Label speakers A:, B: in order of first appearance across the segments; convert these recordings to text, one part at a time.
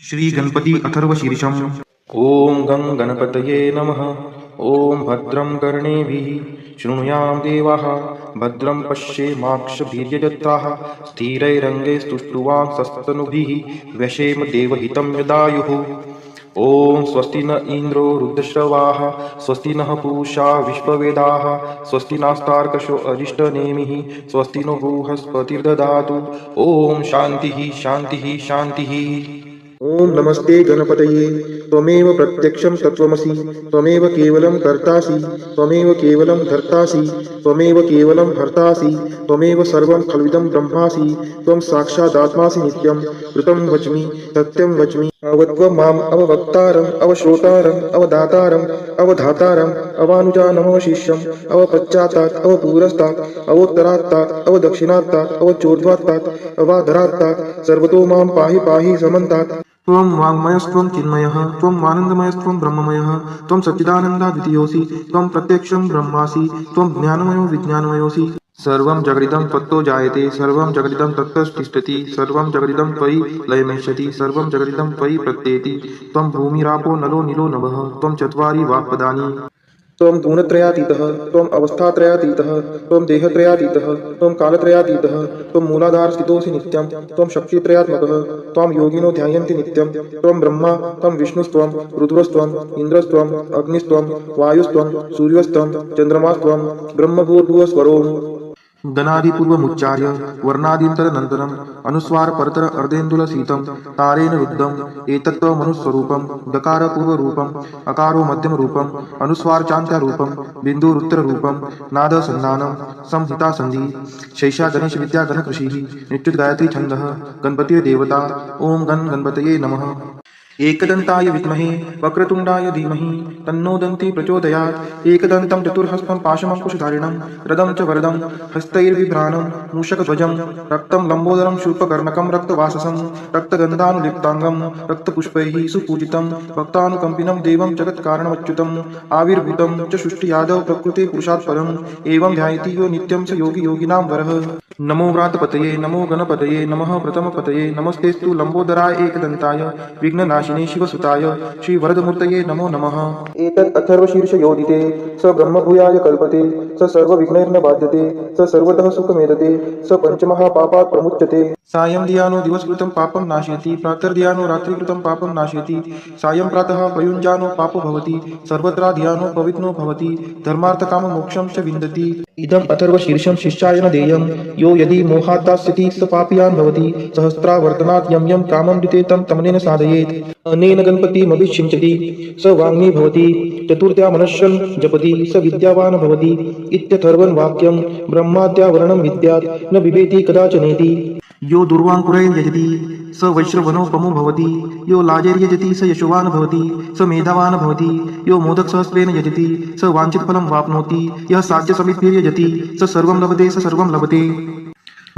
A: श्री गणपती अथर्वशीर्षम्।
B: ॐ गं गणपतये नमः। ॐ भद्रं कर्णेभिः शृणुयाम देवाः, भद्रं पश्येमाक्षभिर्यजत्राः, स्थिरैरङ्गैस्तुष्टुवांसस्तनूभिः व्यशेम देवहितं यदायुः। ॐ स्वस्ति न इन्द्रो रुद्रश्रवाः, स्वस्ति नः पूषा विश्ववेदाः, स्वस्ति नास्तार्कशो अरिष्टनेमिः, स्वस्ति नो बृहस्पतिर्दधातु। ॐ शान्तिः शान्तिः शान्तिः।
C: ओम नमस्ते गणपतये। त्वमेव प्रत्यक्षं तत्त्वमसि, त्वमेव केवलं कर्तासि, त्वमेव केवलं धर्तासि, त्वमेव केवलं हर्तासि, त्वमेव सर्वं खल्विदं ब्रह्मासि, त्वं साक्षादात्मासि नित्यं। ऋतं वच्मि सत्यं वच्मि, अवत्वं माम् अववक्तारम् अवश्रोतारम् अवदातारम् अवधातारम् अवानुजानमवशिष्यम् अवपश्चात्तात् अवपुरस्तात् अवोत्तरात्तात् अवदक्षिणात्तात् अवचोर्ध्वात्तात् अवाधरात्तात् सर्वतो मां पाहि पाहि समन्तात्।
A: त्वं वाङ्मयस्त्वं चिन्मयः, त्वं आनन्दमयस्त्वं ब्रह्ममयः, त्वं सच्चिदानन्दाद्वितीयोऽसि, त्वं प्रत्यक्षं ब्रह्मासि, त्वं ज्ञानमयो विज्ञानमयोऽसि। सर्वं जगदिदं त्वत्तो जायते, सर्वं जगदिदं तत्तस्तिष्ठति, सर्वं जगदिदं त्वयि लयमेष्यति, सर्वं जगदिदं त्वयि प्रत्येति। त्वं भूमिरापो नलो नीलो नभः, त्वं चत्वारि वाक्पदानि।
C: त्वं गुणत्रयातीतः, त्वम् अवस्थात्रयातीतः, त्वं देहत्रयातीतः, त्वं कालत्रयातीतः, त्वं मूलाधारस्थितोऽसि नित्यं, त्वं शक्तित्रयात्मकः, त्वां योगिनो ध्यायन्ति नित्यं। त्वं ब्रह्मा, त्वं विष्णुस्त्वं रुद्रस्त्वं इन्द्रस्त्वं अग्निस्त्वं वायुस्त्वं सूर्यस्त्वं चन्द्रमास्त्वं ब्रह्मभूर्भुवस्वरोम्।
A: गणादिपूर्वमुच्चार्य वर्णादीन्तरनन्तरम् अनुस्वार परतर अर्धेन्दुलसीतं तारेण रुद्धम् एतत्त्वमनुस्वरूपं। दकारपूर्वरूपम्, अकारो मध्यमरूपम्, अनुस्वारचान्त्यारूपं, बिन्दुरुत्तररूपं, नादसन्धानं, संहितासन्धिः। शैषा गणेशविद्या गणकृषिः, नित्युद्गायत्री छन्दः, गणपतिर्देवता। ॐ गणपतये नमः। एकदन्ताय विद्महे वक्रतुण्डाय धीमहि तन्नो दन्ती प्रचोदयात्। एकदन्तं चतुर्हस्तं पाशमङ्कुशधारिणं रदं च वरदं हस्तैर्बिभ्राणं मूषकध्वजं रक्तं लम्बोदरं शूर्पकर्णकं रक्तवाससं रक्तगन्धानुलिप्ताङ्गं रक्तपुष्पैः सुपूजितं भक्तानुकम्पिनं देवं जगत्कारणमच्युतम् आविर्भूतं च सृष्टियादौ प्रकृते पुरुषात् परम् एवं ध्यायति यो नित्यं स योगी योगिनां वरः। नमो व्रातपतये नमो गणपतये नमः प्रथमपतये नमस्तेस्तु लम्बोदराय एकदन्ताय विघ्ननाशिने शिवसुताय श्रीवरदमूर्तये नमो नमः।
C: एतत् अथर्वशीर्षयोदिते स ब्रह्मभूयाय कल्पते, स सर्वविघ्नैर्न बाध्यते, स सर्वतः सुखमेधते, स पञ्चमहापापात् प्रमुच्यते।
A: सायं धियानो दिवसकृतं पापं नाशयति, प्रातर्धियानो रात्रिकृतं पापं नाशयति, सायं प्रातः प्रयुञ्जानो पापो भवति, सर्वत्र धियानो पवित्रो भवति, धर्मार्थकाममोक्षं च विन्दति।
C: इदम् अथर्वशीर्षं शिष्याय न देयं, यो यदि मोहात् दास्यति स पापीयान् भवति, सहस्रावर्तनात् यं यं कामं दिते तं तमनेन साधयेत्। अनेन गणपतिमभिषिञ्चति स वाङ्मी भवति, चतुर्थ्या मनश्शं जपति स विद्यावान् भवति इत्यथर्वं वाक्यं। ब्रह्माद्यावरणं विद्यात् न बिभेति कदाचनेति।
A: यो दुर्वाङ्कुरैर्यजति स वैश्रवणोपमो भवति, यो लाजैर्यजति स यशोवान् भवति, स मेधावान् भवति, यो मोदकसहस्रेण यजति स वाञ्छितफलं वाप्नोति, यः साध्यसमिद्भिर्यजति स सर्वं लभते स सर्वं लभते।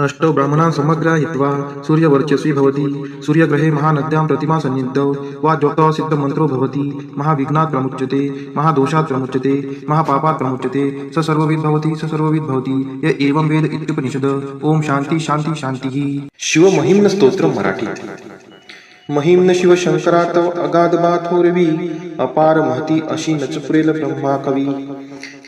A: अष्टौ ब्राह्मणान् समग्रायित्वा सूर्यवर्चस्वी भवति, सूर्यग्रहे महानद्यां प्रतिमा सन्निधौ वा ज्योतौ सिद्धमन्त्रो भवति, महाविघ्नात् प्रमुच्यते, महादोषात् प्रमुच्यते, महापापात् प्रमुच्यते, स सर्वविद् भवति स सर्वविद् भवति य एवं वेद इत्युपनिषद। ओम शांती शांती शांतिः।
B: शिवमहिम्न स्तोत्रम मराठीत। महिम्न शिवशंकरा तव अगाध बाथोरवी, अपार महती अशी नचपुरेल ब्रह्मा कवी।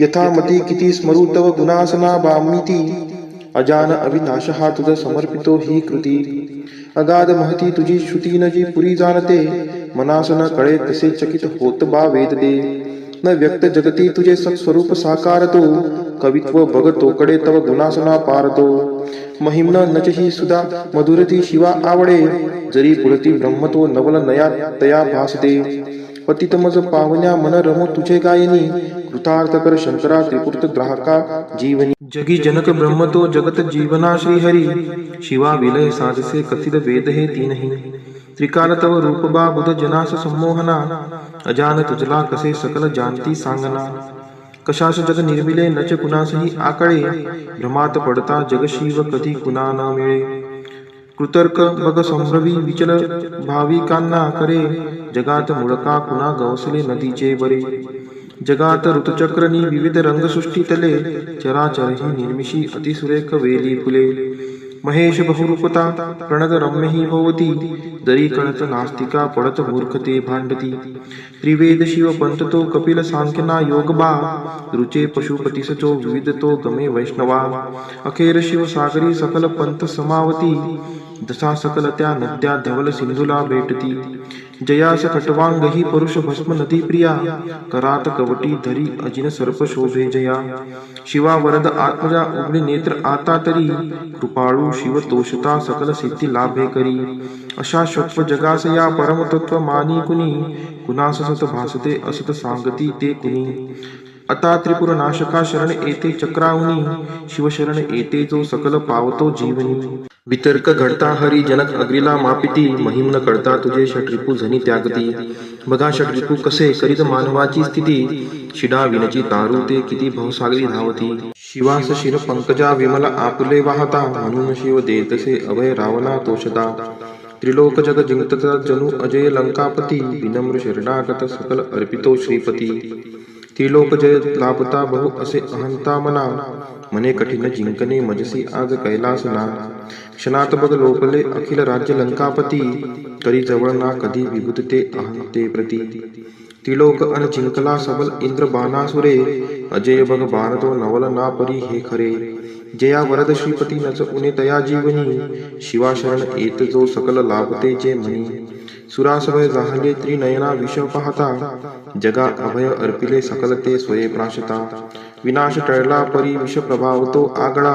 B: यथामती किती स्मरू तव गुणासना बामिती, अजान अविनाश हा तुझ समर्पितो ही कृती। अगाध महती तुझी श्रुती न जी पुरी जाणते, मनास न कळे तसे चकित होत बा वेद दे। न व्यक्त जगती तुझे सत्स्वरूप साकारतो, कवित्व बघतोकडे तव गुणासना पारतो। महिम्न नचही सुधा मधुरती शिवा आवडे, जरी पुढती ब्रह्मतो नवल नया तया भासते। पतितमज पावन्या मन रमो तुझे गायनी, कृतार्थ कर शंकरा त्रिपुर्त ग्राहका जीवनी।
A: जगी जनक ब्रह्मतो जगत जीवना श्रीहरी, शिवा विलय साधसे कथित वेद हे तीनही। त्रिकाल तव रूप बा बुध जनास संमोहना, अजान तुझला कसे सकल जानती सांगना। कशास जग निर्मिले नच कुणासही आकळे, भ्रमात पडता जग शिव कधी कुणा न मिळे। कृतर्क बग संभ्रवी विचल भाविकांना करे, जगात मुळका कुणा गवसले नदीचे बरे। जगात ऋतुचक्रनी विविध रंगसृष्टी तले, चराचर ही निर्मिशी अतिसुरेख वेली फुले।
B: महेश बहुरूपता प्रणत रम्य ही भवती दरी कळत नास्तिका पडत मूर्खते भांडती त्रिवेद शिव पंततो कपिल सांख्यना योग बा रुचे पशुपती सचो विविध तो गमे वैष्णवा अखेर शिव सागरी सकल पंथ समावती दसा सकल त्या नद्या धवल सिंधूला भेटती जयास खटवांग ही परुष भस्म नदी प्रिया करात कवटी धरी अजिन सर्प शोभे जया शिवा वरद आत्मजा उघडी नेत्र आता तरी कृपाळू शिव तोषता सकल सिद्धी लाभे करी अशा शत्व जगास या परमतत्व मानी कुणी कुणास सत भासते असत सांगती ते कुणी आता त्रिपुर नाशका शरण येते चक्रावनी शिवशरण येते जो सकल पावतो जीवनी वितर्क घडता हरी जनक अग्रीला मापिती महिम न कळता तुझे षटरिपू झनी त्यागती बघा षटरिपू कसे करीत मानवाची स्थिती शिडा विनची तारू ते किती भवसागरी धावती शिवास शिर पंकजा विमल आपुले वाहता म्हणून शिव देतसे अभय रावणा तोषता त्रिलोक जग जिंकता जनु अजय लंकापती विनम्र शरणागत सकल अर्पितो श्रीपती त्रिलोक जय लाभता बहु असे अहंता मना मने कठीण जिंकणे मजसी आज कैलासना क्षणात बघ लोकले अखिल राज्य लंकापती करी जवळ ना कधी विभुतते अहंते प्रती त्रिलोक अन जिंकला सबल इंद्र बाणासुरे अजय बघ बाण तो नवल ना परी हे खरे जया वरद श्रीपती नच उने तया जीवनी शिवा शरण येत जो सकल लाभते जे म्हणी सुरासवय जाहले त्रिनयना विष पाहता जगा अभय अर्पिले सकल ते स्वये प्राशता विनाश टळला परी विष प्रभावतो आगळा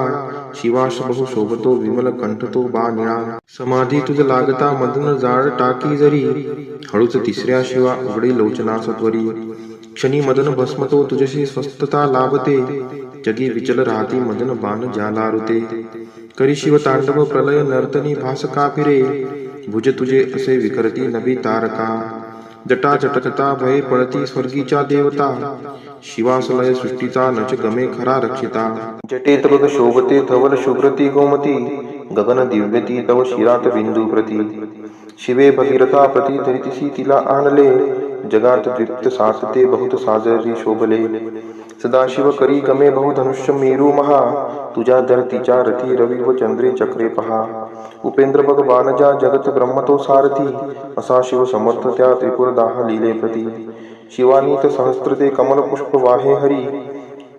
B: शिवाश बहु शोभतो विमल कंठतो बा निळा समाधी तुझ लागता मदन जाळ टाकी जरी हळूच तिसऱ्या शिवा उघडे लोचना सत्वरी क्षणी मदन भस्मतो तुझशी स्वस्थता लाभते जगी विचल राहती मदन बाण जालारुते करी शिव तांडव प्रलय नर्तनी भासका फिरे भुज तुझे असे विकरती नभी तारका जटा जटकता भये पळती स्वर्गीच्या देवता शिवासलय सृष्टीचा नच गमे खरा रक्षिता जटेत बघ शोभते धवल शुभ्रती गोमती गगन दिव्यती तव शिरात बिंदू प्रती शिवे भगीरथा प्रती धरितीसी तिला आणले जगात दृप्त सासते बहुत साजरी शोभले सदाशिव करी गमे बहुधनुष्य मेरू महा तुझ्या धरतीच्या रथी रवी व चंद्रे चक्रे पहा उपेंद्र बघ बाणजा जगत ब्रह्मतो सारथी असा शिव समर्थ त्या त्रिपुर दाह लीले प्रती शिवानीत सहस्त्रते कमल पुष्प वाहे हरी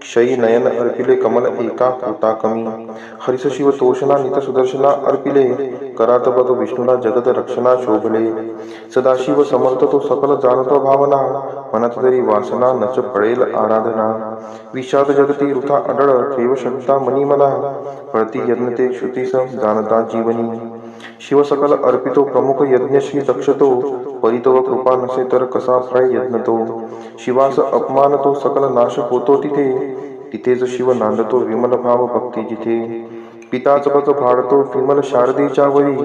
B: क्षयी नयन अर्पिले कमल एका कोटा कमी हरिस शिव तोषणा नित सुदर्शना अर्पिले करात बघ विष्णूला जगत रक्षणा शोभले सदाशिव समर्थ तो सकल जाणतो भावना मनात तरी वासना नच फळेल आराधना विषाद जगती वृथा अडळ ठेव शक्ता मनी मला फळती यज्ञ ते श्रुतीस जाणता जीवनी शिव सकल अर्पितो प्रमुख यज्ञ श्री दक्षतो परितव कृपा नसे तर कसा फळ यज्ञ तो शिवास अपमान तो सकल नाश होतो तिथे तिथेच शिव नांदतो विमल भाव भक्ती जिथे पिताच बघ भाडतो विमल शारदेच्या वरी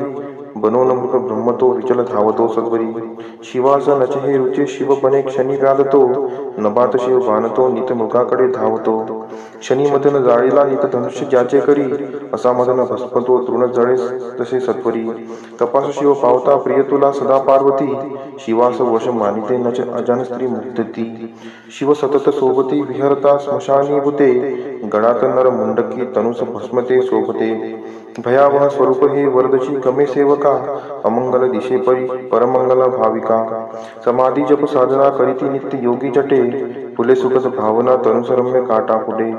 B: बनवून मृग ब्रह्मतो विचल धावतो सद्वरी शिवास नचहे रुचे शिव बने क्षणी व्याधतो नभात शिव बाणतो नित मृगाकडे धावतो क्षणी मदन जाळीला नित धनुष्य ज्याचे करी असा मदन भस्मतो तृण जळे तसे सत्वरी तपास शिव पावता प्रिय तुला सदा पार्वती शिवास वश मानिते नच अजान स्त्री मुक्तती शिव सतत सोबती विहरता स्मशानी भूते गडात नर मुंडकी तनुस भस्मते शोभते भयावह स्वरूप हे वरदची कमे सेवका अमंगल दिशे परी परमंगल भाविका समाधी जप साधना करीती नित्य योगी जटे फुले सुखद भावना तनुसरम्य काटा पुढे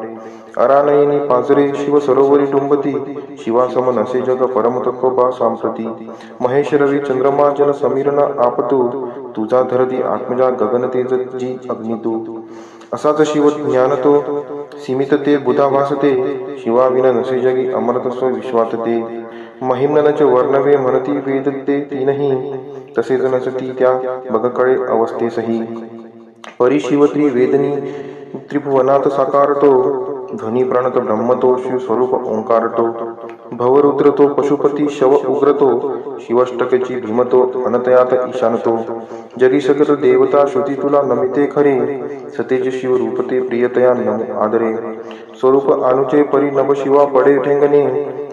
B: अरानयनी पाजरे शिव सरोवरी डुंबती शिवासम नसे जग परमतत्व बा सांप्रती महेश रवी चंद्रमा जन समीरना आपतू तुझा धरती आत्मजा गगन तेज जी अग्नितू असाच शिव ज्ञान तो सीमित ते बुधा भासते शिवाविना नसे जगी अमृतस्व विश्वात ते महिम्नच वर्णवे म्हणती वेद ते तीनही तसेच नसती त्या बगकळे अवस्थेसही परिशिवत्री वेदनी त्रिभुवनात साकारतो ध्वनी प्रणत ब्रह्मतो शिव स्वरूप ओंकारतो भवरुद्रतो पशुपती शव उग्रतो शिवष्टकची भीमतो अनतयात ईशानतो जगी सकल देवता श्रुती तुला नमिते खरे सतेज शिव रूपते प्रियतया नमो आदरे स्वरूप अनुचे परी नभ शिवा पडे ठेंगणे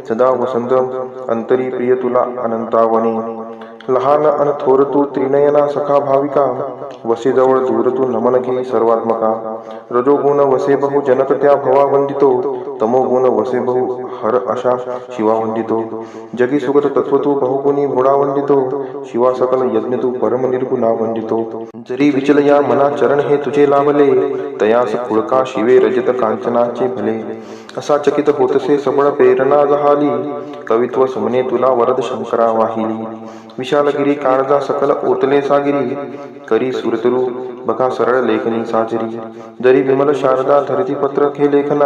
B: सदा वसंत अंतरी प्रिय तुला अनंतावने लहान अन थोर तू त्रिनयना सखा भाविका, वसे जवळ दूर तू नमन घे सर्वात्मका. रजोगुण वसे बहु जनक त्या भवा वंदितो, तमोगुण वसे बहु हर अशा शिवा वंदितो. जगी सुगत तत्व तू बहुगुणी गुणा वंदितो, शिवा सकल यज्ञ तू परम निर्गुणा वंदितो. जरी विचल या मना चरण हे तुझे लाभले, तयास खुळका शिवे रजत कांचनाचे भले. असा चकित होतसे सबळ प्रेरणा जहाली, कवित्व सुमने तुला वरद शंकरा वाहिली. विशालगिरी काळजा सकल ओतले सागिरी, करी सुरतरू बघा सरळ लेखनी साजरी. जरी विमल शारदा धरती पत्र खे लेखना,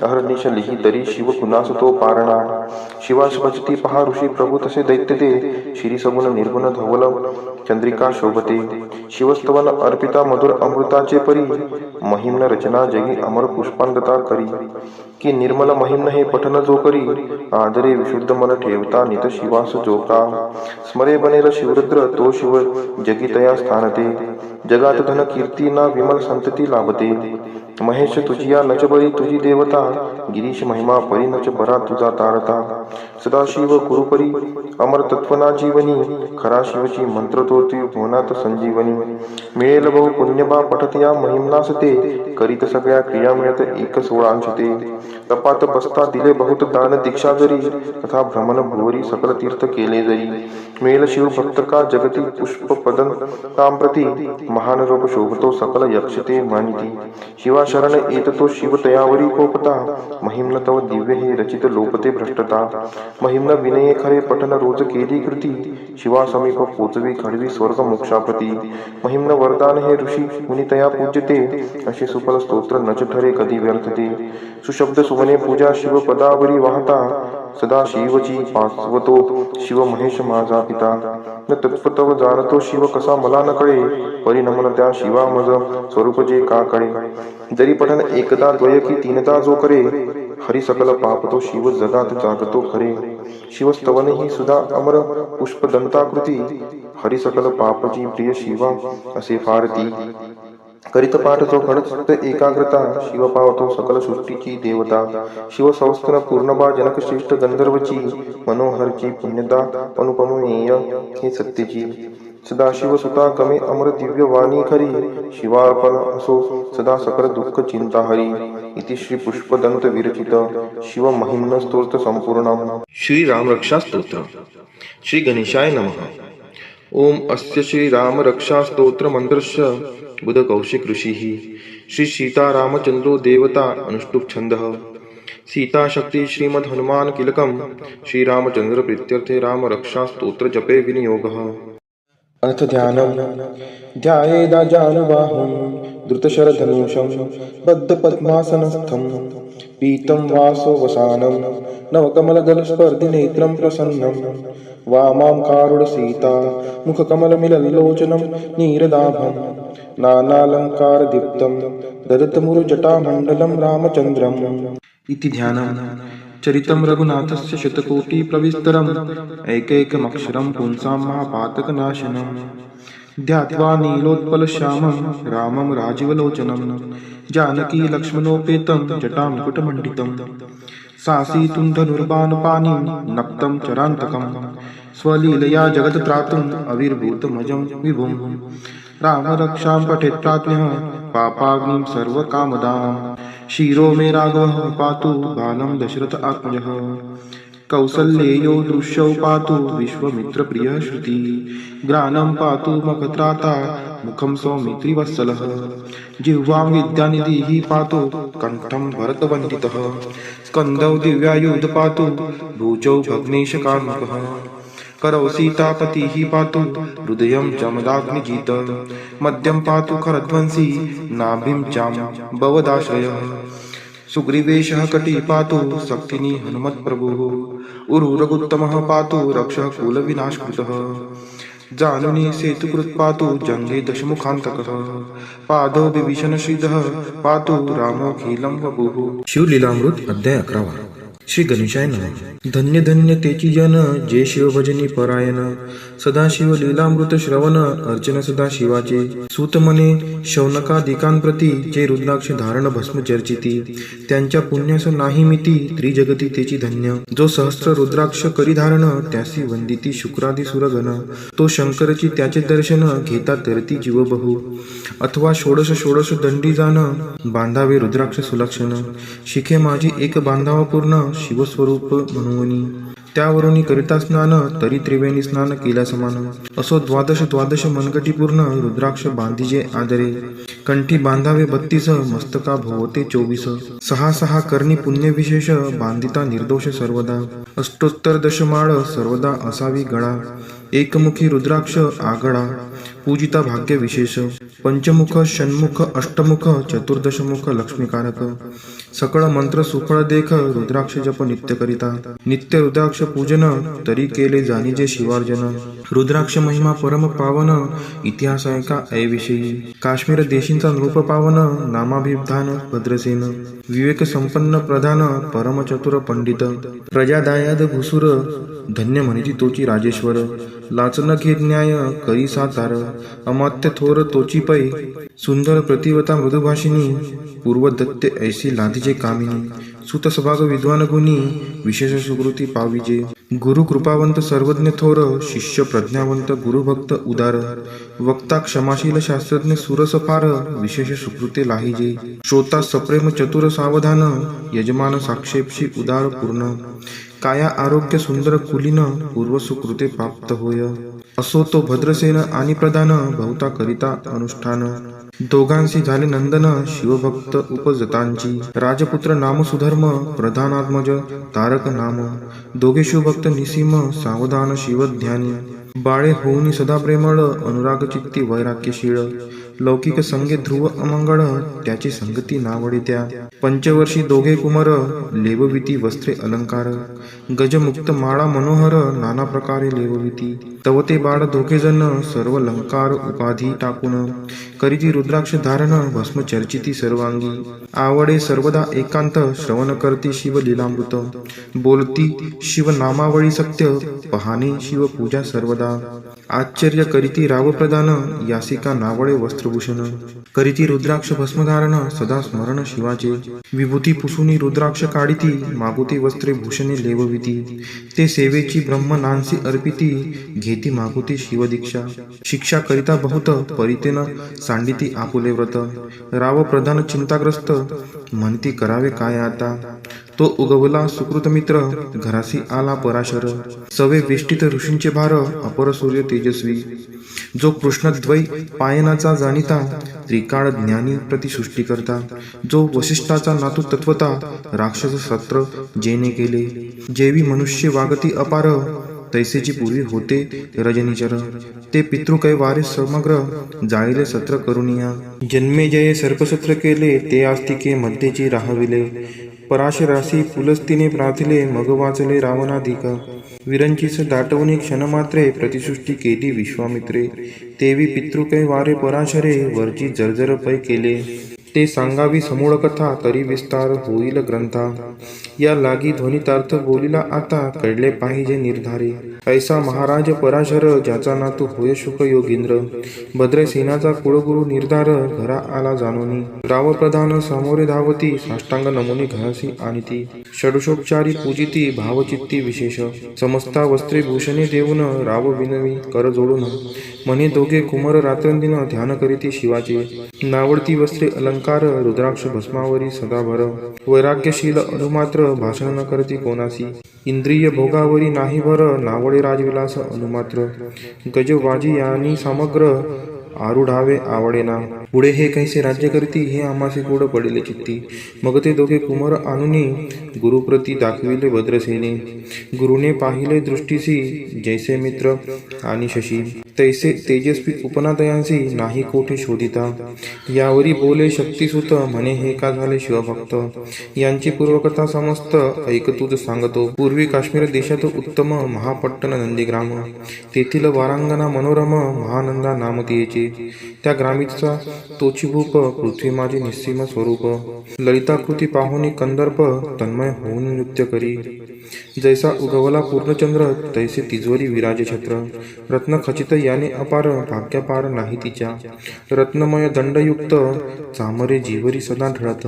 B: अहर्निश लिही तरी शिव कुणास तो पारणा. शिवास भजती पहा ऋषी प्रभू तसे दैत्य ते, श्री सगुण निर्गुण धवल चंद्रिका शोभते. शिवस्तवन अर्पिता मधुर अमृताचे परी, महिम्न रचना जगी अमर पुष्पांगता करी. की निर्मल महिम्न हे पठन जो करी, आदरे विशुद्ध मन ठेवता नित शिवास जोका. स्मरे बनेल शिवरुद्र तो शिव जगी तया स्थानते, जगात धन कीर्ती ना विमल संतती लाभते. महेश तुझिया नच बळी तुझी देवता, गिरीश महिमा परी नच बरा तुझा तारता. सदाशिव कुरुपरी अमर तत्वना जीवनी, खरा शिवची मंत्र तो भुवनात संजीवनी. मिळेल बहु पुण्यबा पठत या महिमनास ते, करीत सगळ्या क्रिया मिळत एक सोळांश ते. तपात बसता दिले बहुत दान दीक्षा जरी, तथा भ्रमण भुवरी सकल तीर्थ केले जरी. मिळेल शिव भक्त का जगती पुष्प पदन तांप्रती, महान रूप शोभतो सकल यक्ष ते मानिती. शिवा शरण येत तो शिव तयावरी कोपता, महिम्न तव दिव्य हे रचित लोपते भ्रष्टता. महिम्न विनये खरे पठन रोज केली कृती, शिवा समीप पोचवी खडवी स्वर्ग मोक्षाप्रती. महिम्न वरदान हे ऋषी मुनी तया पूज्यते, असे सुफल स्तोत्र नच ठरे कधी व्यर्थते. सुशब्द सुमने पूजा शिव पदावरी वाहता, सदा शिवची पाचवतो शिव महेश माझा पिता. न तत्पतव जाणतो शिव कसा मला न कळे, परिणमन त्या शिवा मज स्वरूप जे का कळे. जरी पठन एकदा द्वय की तीनदा जो करे, हरी सकल पापतो शिव जगात जागतो खरे. शिवस्तवन ही सुधा अमर पुष्प दंताकृती, हरी सकल पापची प्रिय शिवा असे फारती. करीत पाठ जो घडत एकाग्रता, शिव पावतो सकल सृष्टीची देवता. शिव संस्थन पूर्णबा जनक श्रेष्ठ गंधर्वची, मनोहरची पुण्यदा अनुपमेय हे सत्यची. सदाशिव सुता गमे अमर दिव्य वाणी खरी, शिवार्पण असो सदा सकल दुःख चिंता हरी. इति श्री पुष्पदंत विरचित शिव महिम्न स्तोत्र संपूर्णम.
C: श्री राम रक्षा स्तोत्र. श्री गणेशाय नमः. ओम अस्य श्री राम रक्षा स्तोत्र मंत्रस्य बुध कौशिक ऋषिः. श्री सीता रामचंद्रो देवता अनुष्टुप छंदः. सीता शक्ति श्रीमद् हनुमान किलकम. श्री रामचंद्र प्रीत्यर्थे राम रक्षा स्तोत्र जपे विनियोगः.
B: अर्थ ध्यानम. ध्यायेदा जानुबाहुं द्रुतशरधनुषं, बद्धपद्मासनस्थं पीतं वासो वसानं. नवकमलदलस्पर्धिनेत्रं प्रसन्नं, वामां कारुणसीता मुखकमलमिलल्लोचनं नीरदाभं. नानालङ्कारदीप्तं ददतमुरुजटामण्डलं रामचन्द्रम्.
A: इति ध्यानम्. चरितं रघुनाथस्य शतकोटिप्रविस्तरम्, एकैकमक्षरं पुंसां महापातकनाशनम्. ध्यात्वा नीलोत्पलश्यामं रामं राजीवलोचनं, जानकी लक्ष्मणोपेतं जटामुकुटमण्डितं. सासीतुं धनुर्बाणपाणिं नक्तं चरान्तकं, स्वलीलया जगत्त्रातुम् अविर्भूतमजं विभुं. राम रक्षां पठेत् प्राज्ञः पापाग्निं सर्वकामदां. शिरो मे राघवः पातु बालं दशरथ आत्मजः. कौसल्येयो दृश्यौ पातु विश्वमित्रप्रियः श्रुति. ग्रानं पातु मखत्राता मुखं सौमित्रिवत्सलः. जिह्वां विद्यानिधिः पातु कण्ठं भरतवन्दितः. स्कन्धौ दिव्यायुध पातु भुजौ भग्नेशकार्मुकः. करौ सीतापतिः पातु हृदयं जमदाग्निजित. मध्यं पातु खरध्वंसी नाभिं जाम्बवदाश्रयः. सुग्रीवेशः कटी पातु शक्तिनी हनुमत्प्रभुः. उरुरगुत्तमः पातु रक्षः कुलविनाशकृतः. जानुनी सेतुकृत् पातु जङ्गे दशमुखान्तकः. पादौ विभीषणश्रीधः पातु रामोऽखिलं वपुः. शिवलीलामृत अध्याय 11. श्री गणेशाय नमः. धन्य धन्य तेची जन जे शिव भजनी परायण.
C: सदाशिव लीलामृत श्रवण अर्चन सदा शिवाचे. सूत म्हणे शौनकादिकांप्रती जे रुद्राक्ष धारण भस्म चर्चिती त्यांच्या पुण्यास नाही मिती त्रिजगती तेची धन्य. जो सहस्र रुद्राक्ष करी धारण त्यासी वंदिती शुक्रादी सुरगण. तो शंकरची त्याचे दर्शन घेता तरती जीव बहु. अथवा षोडश षोडश दंडी जाण बांधावे रुद्राक्ष सुलक्षण. शिखे माझी एक बांधावा पूर्ण शिवस्वरूप म्हणूनी. त्यावरून करिता स्नान तरी त्रिवेणी स्नान केल्या समान. असो द्वादश द्वादश मनगटी पूर्ण रुद्राक्ष बांधिजे आदरे. कंठी बांधावे 32 मस्तका भोवते 24. सहा सहा करणी पुण्य विशेष बांधिता निर्दोष सर्वदा. अष्टोत्तर दशमाळ सर्वदा असावी गळा. एकमुखी रुद्राक्ष आगळा पूजिता भाग्य विशेष. पंचमुख षण्मुख अष्टमुख चतुर्दशमुख लक्ष्मीकारक. सकळ मंत्र सुफळ देख रुद्राक्ष जप नित्य करिता. नित्य रुद्राक्ष पूजन तरी केले जाणीजे शिवार्जन. रुद्राक्ष महिमा परम पावन इतिहास ऐका ऐविषयी. काश्मीर देशींचा नृप पावन नामाभिधान भद्रसेन. विवेक संपन्न प्रधान परम चतुर पंडित. प्रजादायाद भुसुर धन्य म्हणिती तोची राजेश्वर. लाचन घे न्याय करी सातार. अमात्य थोर तोची पै. सुंदर प्रतिवता मृदुभाषिनी. पूर्वदत्ते ऐसी लादीचे कामिनी. सुतसभाग विद्वान गुणी विशेष सुकृती पाविजे. गुरु कृपावंत सर्वज्ञ थोर. शिष्य प्रज्ञावंत गुरुभक्त उदार. वक्ता क्षमाशील शास्त्रज्ञ सुरस फार. विशेष सुकृते लाहिजे. श्रोता सप्रेम चतुर सावधान. यजमान साक्षेपशी उदार पूर्ण. काया आरोग्य सुंदर कुलीन. पूर्व सुकृते प्राप्त होय. असो तो भद्रसेन आणि प्रधान. बहुता करिता अनुष्ठान. दोघांशी झाले नंदन शिवभक्त उपजतांची. राजपुत्र नाम सुधर्म प्रधानात्मज तारक नाम. दोघे शिवभक्त निसीम सावधान शिवध्यानी. बाळे होऊनी सदा प्रेमळ अनुराग चित्ती वैराग्यशीळ. लौकिक संगे ध्रुव अमंगळ त्याची संगती नावडे त्या. पंचवर्षी दोघे कुमार लेवविती वस्त्रे अलंकार. गजमुक्त माळा मनोहर नाना प्रकारे लेवविती. तव ते बाळ दोघे जण सर्व अलंकार उपाधी टाकून. करीती रुद्राक्ष धारण भस्म चर्चिती सर्वांगी. आवडे सर्वदा एकांत श्रवण करती शिव लीलामृत. बोलती शिव नामावळी सत्य पहाणे शिव पूजा सर्वदा. आश्चर्य करीती राव प्रदान यासिका नावळे वस्त्रभूषण. करीती रुद्राक्ष भस्मधारण सदा स्मरण शिवाचे. विभूती पुसुनी रुद्राक्ष काढिती मागुती वस्त्रे भूषणे लेवविती. ते सेवेची ब्रह्म नांसी अर्पिती घेती मागुती शिवदीक्षा. शिक्षा करिता बहुत परितेन सांडिती आपुले व्रत. राव प्रधान चिंताग्रस्त म्हणती करावे काय आता. तो उगवला सुकृत मित्र घरासी आला पराशर. सवे वेष्टित ऋषींचे भार अपर सूर्य तेजस्वी. जो कृष्णद्वै पायनाचा जाणिता त्रिकाळ ज्ञानी प्रतिसृष्टी करता. जो वसिष्ठाचा नातू तत्वता राक्षस सत्र जेने केले. जेवी मनुष्य वागती अपार तैसेची पूर्वी होते रजनीचर. ते पितृकै वारे समग्र जाळीले सत्र करुनिया. जन्मे जये सर्पसत्र केले ते आस्तिके मध्येची राहविले. पराशरासी पुलस्तीने प्रार्थिले मग वाचले रावणाधिक. विरंचीस दाटवणी क्षणमात्रे प्रतिसृष्टी केली विश्वामित्रे. तेवी पितृकै वारे पराशरे वरची जर्जर पै केले. ते सांगावी समूळ कथा तरी विस्तार होईल ग्रंथा. या लागी ध्वनितार्थ बोलिला आता कळले पाहिजे निर्धारे. ऐसा महाराज पराशर ज्याचा नातू होय शुक योगींद्र. भद्रसेनाचा कुळगुरु निर्धार घरा आला जाणोनी. राव प्रधान समोरे धावती साष्टांग नमुनी घरासी आणिती. षडशोपचारी पूजिती भावचित्ती विशेष. समस्ता वस्त्रे भूषणे देऊन राव विनवी कर जोडून. म्हणे दोघे कुमार रात्रंदिन ध्यान करीती शिवाचे. नावडती वस्त्रे अलंकार रुद्राक्ष भस्मावरी सदाभर. वैराग्यशील अनुमात्र भाषण न करती कोणासी. इंद्रिय भोगावरी नाही भर नावडे राजविलास अनुमात्र. गजवाजी यांनी समग्र आरुढावे आवडेना. पुढे हे कैसे राज्य करती हे आम्हासे गोड पडिले चित्ती. मग ते दोघे कुमार आणुनी गुरुप्रती दाखविले भद्रसेने. गुरुने पाहिले दृष्टीसी जैसे मित्र आणि शशी. तैसे तेजस्वी उपनादयांसी नाही कोठे शोधिता. यावरी बोले शक्तिसुत म्हणे हे का झाले शिवभक्त. यांची पूर्वकथा समस्त ऐक तूच सांगतो. पूर्वी काश्मीर देशात उत्तम महापट्टण नंदीग्राम. तेथील वारांगना मनोरम महानंदा नाम तियेचे. त्या ग्रामीचा तोची भूप पृथ्वी माझे निस्सीम स्वरूप. ललिताकृती पाहुनी कंदर्प तन्मय होऊन नृत्य करी.
B: जैसा उगवला पूर्णचंद्र तैसे तिजोरी विराजे छत्र. रत्नखचित याने अपार भाग्यपार नाही तिच्या. रत्नमय दंडयुक्त चामरे जीवरी सदा ढळत.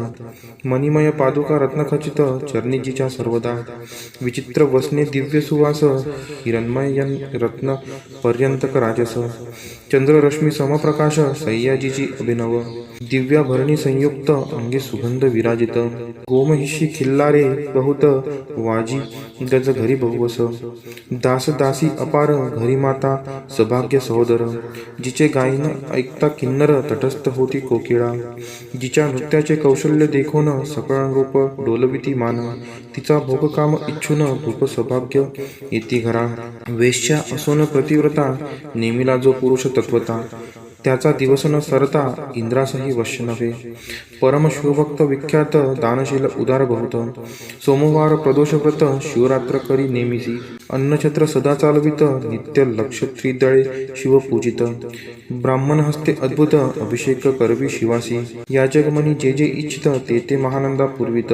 B: मणिमय पादुका रत्नखचित चरणीजीच्या सर्वदा. विचित्र वसने दिव्य सुवास हिरणमय रत्न पर्यंतक राजस. चंद्ररश्मी समप्रकाश सह्याजीची अभिनव. दिव्याभरणी संयुक्त अंगे सुगंध विराजित. गोमहिषी खिल्लारे बहुत वाजी गज घरी बहुवस. दास दासी अपार घरी माता सभाग्य सहोदर. जिचे गायन ऐकता किन्नर तटस्थ होती कोकिळा. जिच्या नृत्याचे कौशल्य देखून सकळ रूप डोलविती मान. तिचा भोगकाम इच्छून भूप सभाग्य येती घरा. वेश्या असोन प्रतिव्रता नेमिला जो पुरुष तत्वता. त्याचा दिवस न सरता इंद्रासही वश्य नव्हे. परम शिवभक्त विख्यात दानशील उदार बहुत. सोमवार प्रदोषव्रत शिवरात्र करी नेमिसी. अन्नछत्र सदा चालवित नित्य लक्ष त्रिदळे शिव पूजित. ब्राह्मण हस्ते अद्भुत अभिषेक करवी शिवासी. याजगमनी जे जे इच्छित ते ते महानंदा पूर्वित.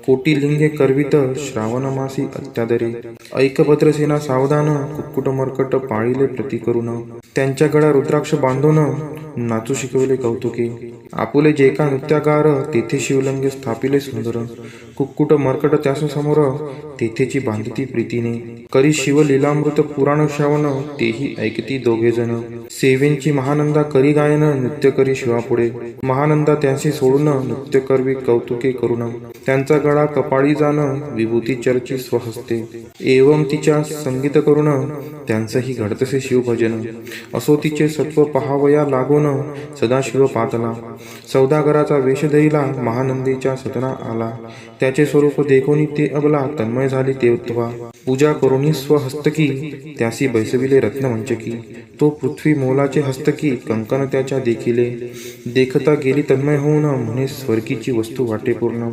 B: कोटी लिंगे करवित श्रावण मासी अत्यादरे. ऐकभद्रसेना सावधान कुक्कुट मर्कट पाळिले प्रति करून. त्यांच्या गळा रुद्राक्ष बांधून नाचू शिकवले कौतुके. आपुले जे का नृत्यागार तेथे शिवलिंगे स्थापिले सुंदर. कुक्कुट मर्कट त्यास समोर तेथेची बांधती प्रीतीने. करी शिव लीलामृत पुराण श्रवण तेही ऐकती दोघे जण. सेवेंची महानंदा करी गायन नृत्य करी शिवापुढे. महानंदा त्यांशी सोडून नृत्य करवी कौतुके करून. त्यांचा गळा कपाळी जाण विभूती चर्ची स्वहस्ते. एवं तिच्या संगीत करून त्यांचंही घडतसे शिवभजन. असो तिचे सत्व पहावया लागून सदाशिव पातला. सौदागराचा वेश धरिला महानंदीच्या सदना आला. त्याचे स्वरूप देखोनी ते अबला तन्मय झाली तेव्हा. पूजा करुणी स्वहस्तकी त्यासी बैसविले रत्नमंचकी. तो पृथ्वी मोलाचे हस्तकी कंकण त्याच्या देखिले. देखता गेली तन्मय होऊन म्हणे स्वर्गीची वस्तू वाटे पूर्ण.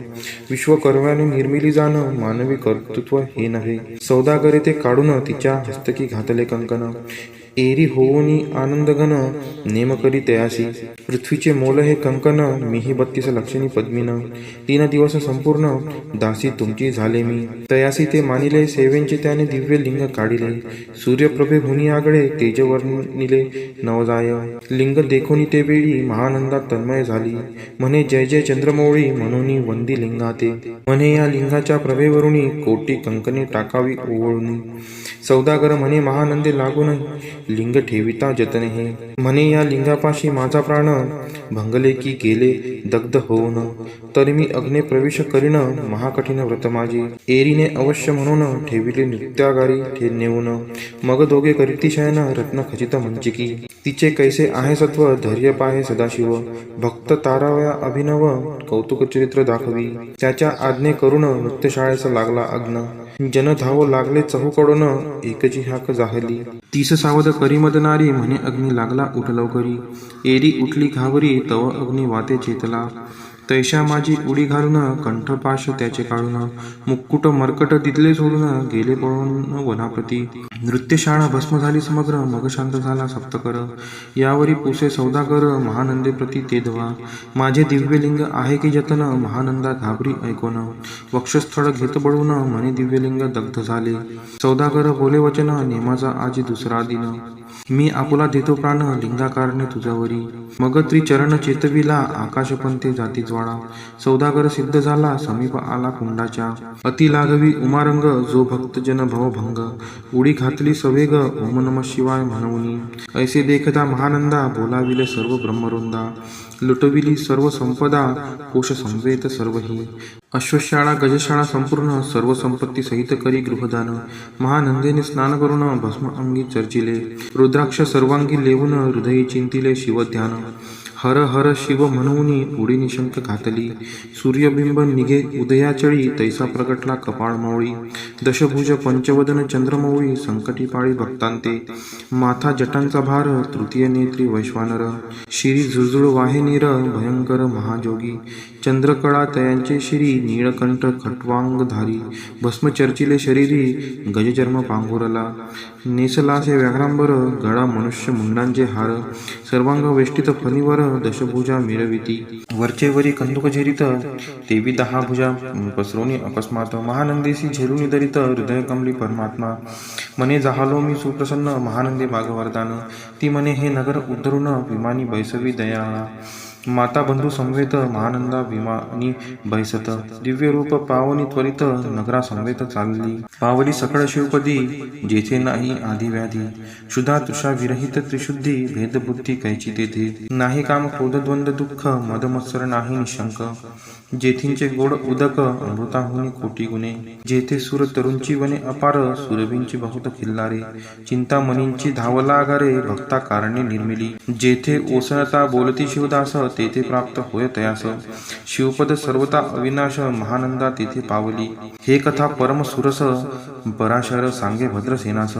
B: विश्वकर्म्याने निर्मिली जाण मानवी कर्तृत्व हे नव्हे. सौदागरे ते काढून तिच्या हस्तकी घातले कंकण. एरी होऊनी आनंदघन नेम करी तयासी. पृथ्वीचे मोल हे कंकन मीही 32 लक्षणी पद्मीन. 3 दिवस संपूर्ण दासी तुमची झाले मी. तयासी ते मानिले सेवेंचे त्याने दिव्य लिंग काढिले. सूर्यप्रभे हुनी आगळे तेजवर्णिले नवजाय. लिंग देखोनी ते वेळी महानंदा तन्मय झाली. म्हणे जय जय चंद्रमौळी म्हणून वंदी लिंगाते. म्हणे या लिंगाच्या प्रभेवरुणी कोटी कंकणे टाकावी ओवळून. सौदागर म्हणे महानंदे लागून लिंग ठेविता जतन हे. म्हणे या लिंगापाशी माझा प्राण भंगले की गेले दग्ध होऊन. तर मी अग्ने प्रवेश करीन महाकठीण व्रत माझी. एरीने अवश्य म्हणून ठेविले नृत्यागारी नेऊन. मग दोघे करीती शयन रत्न खचित मंचिकी. तिचे कैसे आहे सत्व धैर्य पाहे सदाशिव. भक्त तारावया अभिनव कौतुक चरित्र दाखवी. त्याच्या आज्ञे करून नृत्यशाळेस लागला अग्न. जन धावो लागले चहूकडून एकची हाक जाहली. 30 सावध करीमद नारी म्हणे अग्नी लागला उठ लवकरी. एरी उठली घावरी तव अग्नी वाते चेतला. तैशा माझी उडी घालून कंठपाश त्याचे काढून. मुक्कुट मर्कट दिदले सोडून गेले पळून वनाप्रती. नृत्यशाळा भस्म झाली समग्र मग शांत झाला सप्तकर. यावरी पुसे सौदागर महानंदे प्रती ते धवा. माझे दिव्यलिंग आहे की जतन महानंदा घाबरी ऐकोन. वक्षस्थळ घेत बळून म्हणे दिव्यलिंग दग्ध झाले. सौदागर बोले वचन नेमाचा आजी दुसरा दिन. मी आपुला देतो प्राण लिंगाकारणे तुझ्यावरी. मग त्रिचरण चेतविला आकाशपंते जाती ज्वाळा. सौदागर सिद्ध झाला समीप आला कुंडाच्या. अति लागवी उमारंग जो भक्तजन भवभंग. उडी घातली सवेग ओम नम शिवाय म्हणूनी. ऐसे देखता महानंदा बोलाविले सर्व ब्रह्मवृंदा. लुटविली सर्व संपदा कोश संवेत सर्वही. अश्वशाळा गजशाळा संपूर्ण सर्व संपत्ती सहित करी गृहदान. महानंदेने स्नान करून भस्म अंगी चर्चिले. रुद्राक्ष सर्वांगी लेवून हृदयी चिंतिले शिवध्यान. हर हर शिव म्हणून उडी निशंक घातली. सूर्यबिंब निघे उदयाचळी तैसा प्रगटला कपाळ मौळी. दशभुज पंचवदन चंद्रमौळी संकटी पाळी भक्तांते. माथा जटांचा भार तृतीय नेत्री वैश्वानर. शिरी झुळझुळ वाहे नीर भयंकर महाजोगी. चंद्रकळा तयांचे शिरी, नीळकंठ खट्वांगधारी, भस्म चर्चिले शरीरी, गजचर्म पांघोरला, नेसलासे व्याघ्रांबर, गळा मनुष्य मुंडांचे हार, सर्वांग वेष्टित फणीवर, दशभुजा मिरविती, वरचे वरी कंदुक झेरित, तेवी 10 भुजा पसरोनी अकस्मात, महानंदेसी झेलुनी दरित, हृदय कमली परमात्मा, मने जाहालो मी सुप्रसन्न, महानंदे भागवरदान, ती मने हे नगर उद्धरून, विमानी बैसवी दयाळा, माता बंधू समवेत, महानंदा विमानी बैसत, दिव्य रूप पावनी त्वरित, नगरा समवेत चालली, पावली सकळ शिवपदी, जेथे नाही आधी व्याधी, क्षुधा तृषा विरहित त्रिशुद्धी, भेदबुद्धी कैची तेथे, नाही काम क्रोध द्वंद दुःख, मदमत्सर नाही निशंक, जेथींचे गोड उदक, अमृताहुनी कोटी गुणे, जेथे सुर तरुंची वने अपार, सुरभींची बहुत खिल्लारे, चिंतामणींची धावला आगारे, भक्ता कारणे निर्मिली, जेथे ओसळता बोलती शिवदास, तेथे प्राप्त होय तयास, शिवपद सर्वता अविनाश, महानंदा तेथे पावली, हे कथा परम सुरस, पराशर सांगे भद्रसेनास,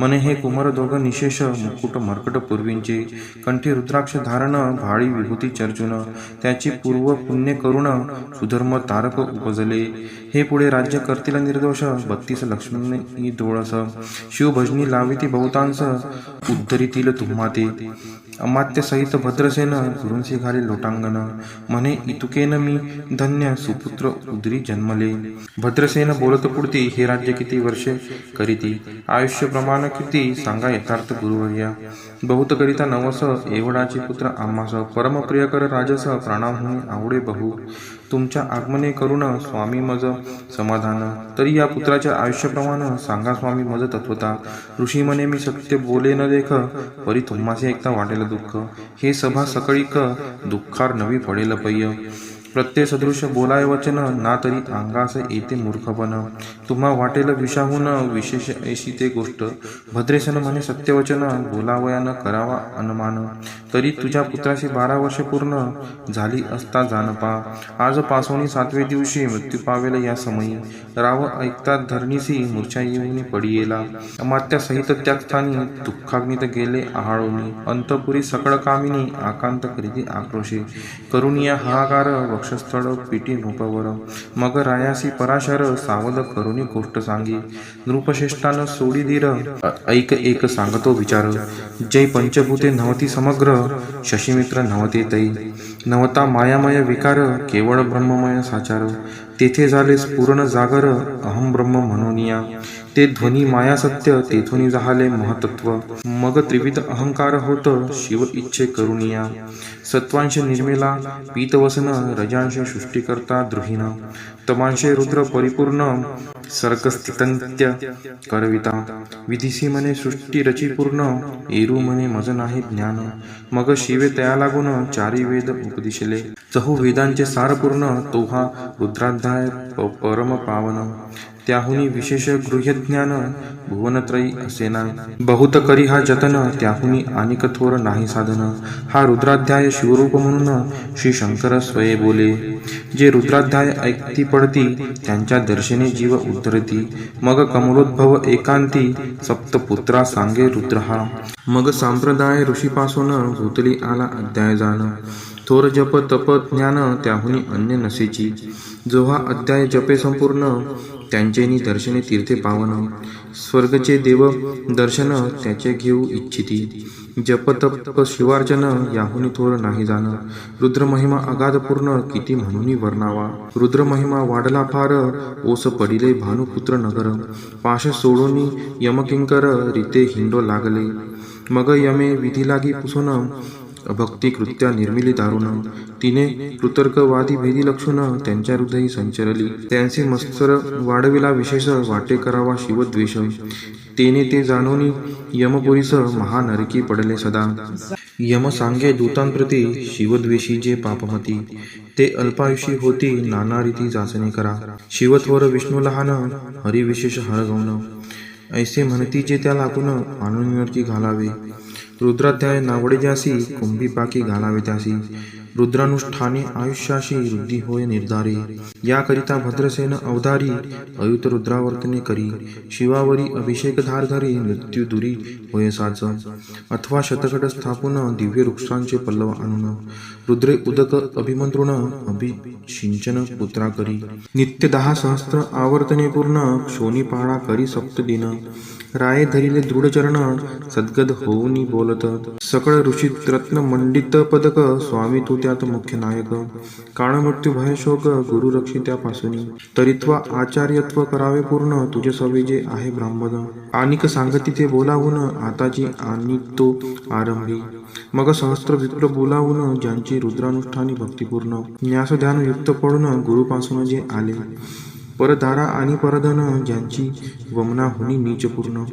B: मने हे कुमर दोघ निशेष, मुकुट मर्कट पूर्वींचे, कंठी रुद्राक्ष धारण, भाळी विभूती चर्चुन, त्याची पूर्व पुण्य करुण, सुधर्म तारक उपजले, हे पुढे राज्य करतील निर्दोष, 32 लक्ष्मी डोळस, शिवभजनी लाविती बहुतांस, उद्धरितील तुम्हा ते, अमात्य सहित भद्रसेन, गुरूंसी घाली लोटांगण, म्हणे इतुकेन मी धन्य, सुपुत्र उदरी जन्मले, भद्रसेन बोलत पुढती, हे राज्य किती वर्षे करीती, आयुष्य प्रमाण किती, सांगा यथार्थ गुरुवर्या, बहुत करिता नवस, एवढाची पुत्र आम्हास, परम प्रियकर राजस, प्राणाहुनी आवडे बहु, तुमच्या आगमने करुण, स्वामी मज समाधान, तरी या पुत्राच्या आयुष्यप्रमाण, सांगा स्वामी मज तत्वता, ऋषी म्हणे मी सत्य बोले न देख, परी तुम्हासे एकता वाटेल दुःख, हे सभा सकळीक, दुःखार नवी पडेल पय्य, प्रत्यय सदृश बोलाय वचन, ना तरी अंगास येते मूर्खपण, तुम्हा वाटेल विषाहून, विशेष ऐशी ते गोष्ट, भद्रेसन म्हणे सत्यवचन, बोलावया न करावा अनुमान, तरी तुझ्या पुत्राशी 12 वर्षे पूर्ण, झाली असता जानपा, आज पासोनी 7वे दिवशी, मृत्यू पावेल या समयी, राव ऐकतात धरणीसी, मूर्छा येऊनी पडियेला, अमात्या सहित त्याच स्थानी, दुःखाग्नीत गेले आहाळोनी, अंतपुरी सकळ कामिनी, आकांत करीती आक्रोशे, करुणिया हाहाकार, वक्षस्थळ पिटी नृपवर, मग रायासी पराशर, सावध करुणी गोष्ट सांगी, नृपश्रेष्ठान सोडी धीर, ऐक एक सांगतो विचार, जय पंचभूते नव्हती समग्र, शशीमित्र नव्हते तै, नवता मायामय विकार, केवळ ब्रह्ममय साचार, तेथे झाले स्फुरण जागर, अहम ब्रह्म म्हणूनिया, ते ध्वनी माया सत्य, तेथून झाले महतत्व, मग त्रिविध अहंकार होत, शिव इच्छे करुणिया, सत्वांश निर्मिला पीतवसन, रजांश सृष्टीकर्ता द्रुहीन, तमांशे रुद्र परिपूर्ण, सर्गस्थितंत्य करविता, विधिसी म्हणे सृष्टी रची पूर्ण, एरू म्हणे मज नाही ज्ञान, मग शिवे तया लागून, चारी वेद उपदिशले, चहू वेदांचे सार पूर्ण, तो हा रुद्राध्याय परम पावन, त्याहुनी विशेष गृह्यज्ञान, भुवनत्रयी असेना, बहुत करी हा जतन, त्याहुनी अनिक थोर नाही साधन, हा रुद्राध्याय शिवरूप म्हणून, श्री शंकर स्वये बोले, जे रुद्राध्याय ऐकती पडती, त्यांच्या दर्शने जीव उद्धरती, मग कमलोद्भव एकांती, सप्तपुत्रा सांगे रुद्र हा, मग संप्रदाय ऋषीपासून, भूतली आला अध्याय जाण, थोर जप तप ज्ञान, त्याहुनी अन्य नसेची, जो हा अध्याय जपे संपूर्ण, त्यांचेनी दर्शने तीर्थे पावन, स्वर्गचे देव दर्शन, त्याचे घेऊ इच्छिती, जप तप शिवार्चन, याहुनी थोर नाही जाण, रुद्र महिमा अगाध पूर्ण, किती म्हणून वर्णावा, रुद्र महिमा वाढला फार, ओस पडिले भानुपुत्र नगर, पाश सोडून यमकिंकर, रीते हिंडो लागले, मग यमे विधी लागी पुसून, भक्ती कृत्या निर्मिली दारुण, तिने कृतर्कवादी भेदी लक्षुण, त्यांच्या हृदयी संचरली, त्यांचे मत्सर वाढविला विशेष, वाटे करावा शिवद्वेष, तेने ते जाणून यमपुरीस, महानरकी पडले सदा, यम सांगे दूतांप्रती, शिवद्वेषी जे पापमती, ते अल्पायुषी होती, नाना रीती जाचणे करा, शिवत्वर विष्णू लहान, हरिविशेष हळगवण, ऐसे म्हणती जे त्या लागून, आणून घालावे, रुद्राध्याय नावडे ज्यासी, कुंभी पाकी घालावे त्यासी, रुद्रानुष्ठाने आयुष्याशी वृद्धी होय निर्धारे. याकरिता भद्रसेन अवधारी अयुत रुद्रावर्तने करी. शिवावरी अभिषेक धार धरी मृत्यू दुरी होय साच. अथवा शतकट स्थापून दिव्य वृक्षांचे पल्लव आणून रुद्रे उदक अभिमंत्रुण अभिषिंचन पुत्रा करी. नित्य 10 सहस्त्र आवर्तने पूर्ण क्षोणी पाळा करी सप्तदिन. राये धरिले दृढ चरण सद्गद होऊनी बोलत. सकळ ऋषीत रत्न मंडित पदक स्वामी तू त्यात मुख्य नायक. काळ मृत्यू भय शोक गुरु रक्षी त्यापासूनी. तरित्वा आचार्यत्व करावे पूर्ण तुझे सवे जे आहे ब्राह्मण. आनिक सांगती ते बोलावून आताची आणि तो आरंभी. मग सहस्त्र विप्र बोलावून ज्यांची रुद्रानुष्ठानी भक्तिपूर्ण. न्यास ध्यान युक्त पडून गुरुपासून जे आले. परदारा आणि परधन ज्यांची वमना होनी नीचपूर्ण.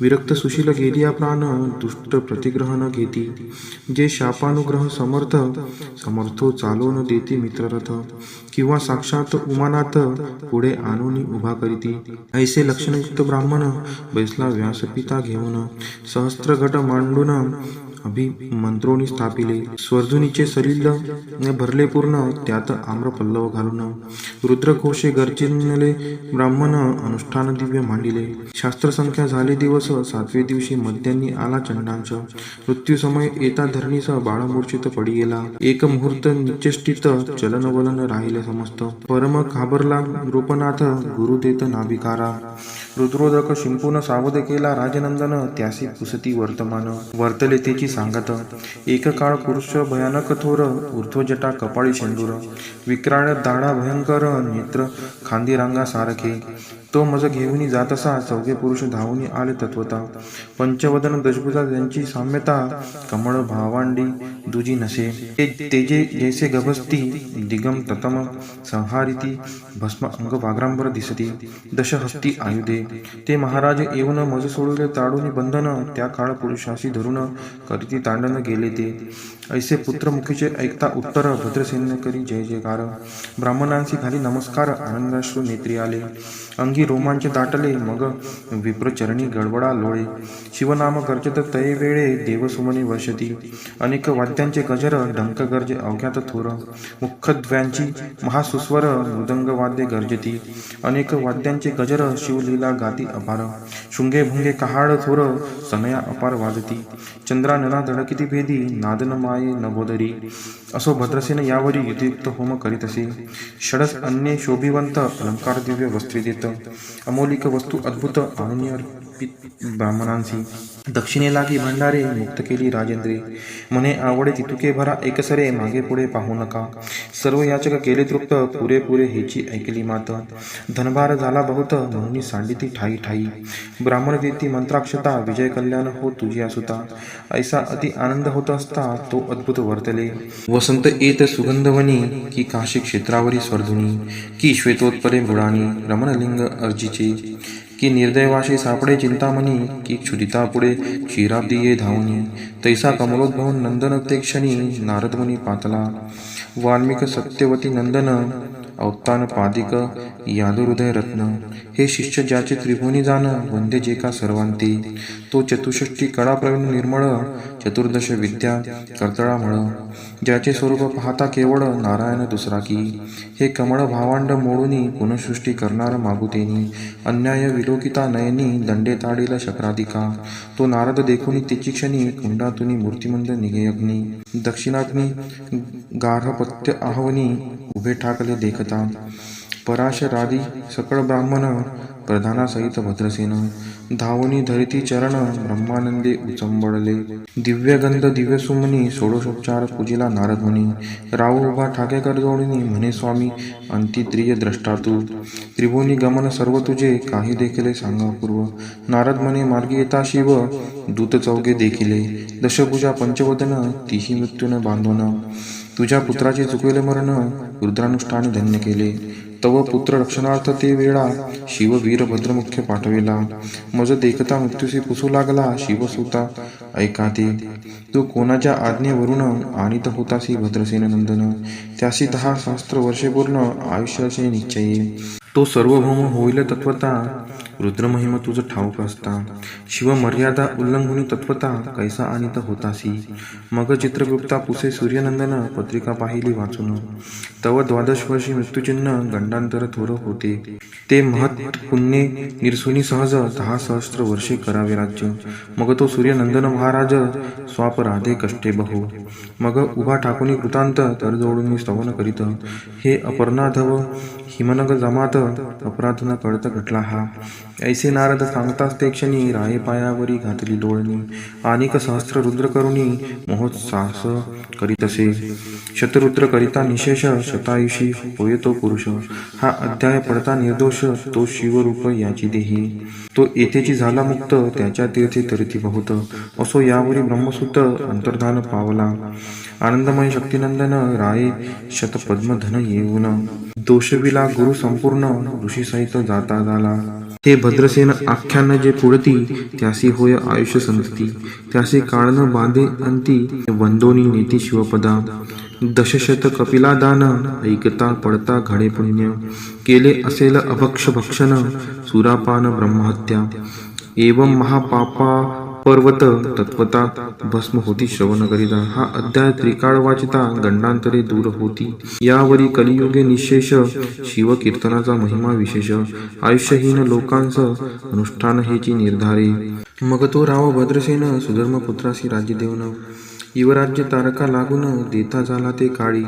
B: विरक्त सुशील गेलिया प्राण दुष्ट प्रतिग्रह न घेती. जे शापानुग्रह समर्थो चालवून देती मित्ररथ. किंवा साक्षात उमानाथ पुढे आणून उभा करीती. ऐसे लक्षणयुक्त ब्राह्मण बैसला व्यासपिता घेऊन. सहस्त्र घट मांडून अभिमंत्रोनी स्थापिले. स्वर्धुनीचे सलिल भरले पूर्ण त्यात आम्र पल्लव घालून. रुद्रघोषे गर्जिनले ब्राह्मण अनुष्ठान दिव्य मांडिले. शास्त्र संख्या झाले दिवस 7वे दिवशी मध्यान्नी आला चंडांच. मृत्यू समय येता धरणीस बाळमूर्छित पडी गेला. एक मुहूर्त निचेष्टित चलन वलन राहिले समस्त. परम घाबरला नृपनाथ गुरु देत नाभिकारा. रुद्रोदक शिंपून सावध केला राजनंदन त्यासी पुसती वर्तमान. वर्तले तेची सांगत. एक काळ पुरुष भयानक थोर ऊर्ध्वजटा कपाळी शेंदूर. विक्राळ दाढा भयंकर नेत्र खांदी रांगा सारखे. तो मज घेऊन जातसा चौघे पुरुष धावून आले तत्वता. पंचवदन दशभुजा त्यांची साम्यता. कमळ भावांडी दुजी नसे. तेजे जैसे गभस्ती दिगम ततम संहारिती. भस्म अंग वाग्रांबर दिसती. दशहस्ती आयुधे. ते महाराज येऊन मज सोडले ताडून बंधन. त्या काळ पुरुषाशी धरून करीती तांडन गेले ते. ऐसे पुत्रमुखीचे ऐकता उत्तर भद्रसेन करी जय जयकार. ब्राह्मणांशी खाली नमस्कार आनंदाश्रू नेत्री आले. अंगी रोमांच दाटले मग विप्रचरणी गडबडा लोळे. शिवनाम गर्जत तये वेळे देवसुमने वर्षती. अनेक वाद्यांचे गजर डंक गर्जे अवघ्यात थोर. मुखध्वयांची महासुस्वर मृदंग वाद्ये गर्जती. अनेक वाद्यांचे गजर शिवलीला गाती अपार. शुंगे भुंगे कहाड थोर सनया अपार वाजती. चंद्रानना धडकिती भेदी नादन माये नभोदरी. असो भद्रसेन यावरी युतियुक्त होम करीत असे. षडस अन्ये शोभिवंत अलंकार दिव्य वस्त्रे देत. अमौलिक वस्तू अद्भुत आणून अर्पित ब्राह्मणांसी. दक्षिणे लागी भंडारे मुक्त केली राजेंद्रे. म्हणे आवडे तितुके भरा एकसरे मागे पुढे पाहू नका. सर्व याचक केले तृप्त पुरेपुरे हेची ऐकली मात. धनभार झाला बहुत म्हणून सांडिती ठाई ठाई. ब्राह्मण देती मंत्राक्षता विजय कल्याण हो तुझी असुता. ऐसा अति आनंद होत असता तो अद्भुत वर्तले. वसंत येत सुगंधवनी की काशी क्षेत्रावरी स्वर्धुनी. की श्वेतोत्परे मृडानी रमणलिंग अर्जीचे. की निर्दैवाशी सापडे चिंतामणी. की क्षुदिता पुढे क्षीराब्दी ये धावनी. तैसा कमलोद्भव नंदन ते क्षणी नारदमुनी पातला. वाल्मिक सत्यवती नंदन अवतान पादिक यादहृदय रत्न. हे शिष्य ज्याचे त्रिभुवनी जाण वंदे जे का सर्वांती. तो चतुष्षष्टी कळा प्रवीण निर्मळ. चतुर्दश विद्या कर्तळामळ. ज्याचे स्वरूप पाहता केवळ नारायण दुसरा की. हे कमळ भावांड मोडूनी पुनःसृष्टी करणार मागुतेनी. अन्याय विलोकिता नयनी दंडे ताडील शक्राधिका. तो नारद देखुनी तिची क्षणी कुंडातुनी मूर्तिमंद निघे अग्नी. दक्षिणाग्नी गार्हपत्य आहवनी उभे ठाकले देखता. पराशरादी सकळ ब्राह्मण प्रधानासहित भद्रसेन. धावनी धरिती चरण ब्रह्मानंदे उचंबळले. दिव्यगंध दिव्यसुमनी षोडशोपचार पूजिला नारदमुनी. राव उभा ठाकेकर जोडणी म्हणे स्वामी अंतिद्रिय द्रष्टा तू. त्रिभुवनी गमन सर्व तुझे काही देखील सांगा पूर्व. नारद म्हणे मार्गी येता शिव दूत चौघे देखिले. दशभुजा पंचवदन तीही मृत्यून बांधवण. तुझ्या पुत्राचे चुकवेले मरण रुद्रानुष्ठाने धन्य केले. तव पुत्र रक्षणार्थ ते वेळा शिव वीर भद्रमुख्य पाठविला. मज देखता मृत्यूशी पुसू लागला शिवसुता ऐका ते. तू कोणाच्या आज्ञेवरून आणीत होतासी भद्रसेन नंदन. त्यासी 10 सहस्त्र वर्षे पूर्ण आयुष्याचे निश्चये. तो सार्वभौम होईल तत्वता, रुद्रमहिमा तुझ ठाऊक असता. शिव मर्यादा उल्लंघुनी तत्वता, कैसा अनित होतासी. मग चित्रगुप्ता पुसे सूर्यनंदन, पत्रिका पाहिली वाचून. तव 12 वर्षी मृत्यूचिन्ह, गंडांतर थोर होते. ते महत् पुण्ये निरसुनी सहज, 10 सहस्त्र वर्षे करावे राज्य. मग तो सूर्यनंदन महाराज, स्वापराधे कष्टे बहु. मग उभा ठाकुनी कृतांत, तर जोडून स्तवन करीत. हे अपर्णाधव हिमनग जमात, अपराध न कळत घटला हा. ऐसे नारद सांगताच ते क्षणी, राये पायावरी घातली डोळणी. अनेक सहस्त्र रुद्र करुणी, महोत्सास करीतसे. शतरुद्र करिता निशेष, शतायुषी होय तो पुरुष. हा अध्याय पडता निर्दोष, तो शिवरूप याची देही. तो येथेची झाला मुक्त, त्याच्या तीर्थे तरती बहुत. असो यावरी ब्रह्मसूत, अंतर्धान पावला. आनंदमय शक्तिनंदन, राये शतपद्मधन येऊन. दोषविला गुरु संपूर्ण, ऋषी सहित जाता झाला. हे भद्रसेन आख्यान जे पुढती, त्यासी होय आयुष्य संतती. त्यासी काळ न बांधे अंती, वंदोनी नेती शिवपदा. दशशत कपिला दान, ऐकता पडता घडे पुण्य. केले असेल अभक्ष भक्षण, सुरापान ब्रह्महत्या. एवं महापापा पर्वत, तत्वता भस्म होती श्रवण करिता. हा अध्याय त्रिकाळ वाचिता, गंडांतरे दूर होती. यावरी कलियुगे निशेष, शिव कीर्तनाचा महिमा विशेष. आयुष्यहीन लोकांस, अनुष्ठान हेची निर्धारे. मग तो राव भद्रसेन, सुधर्मपुत्रासी राज्य देऊन. युवराज्य तारका लागून, देता झाला ते काळी.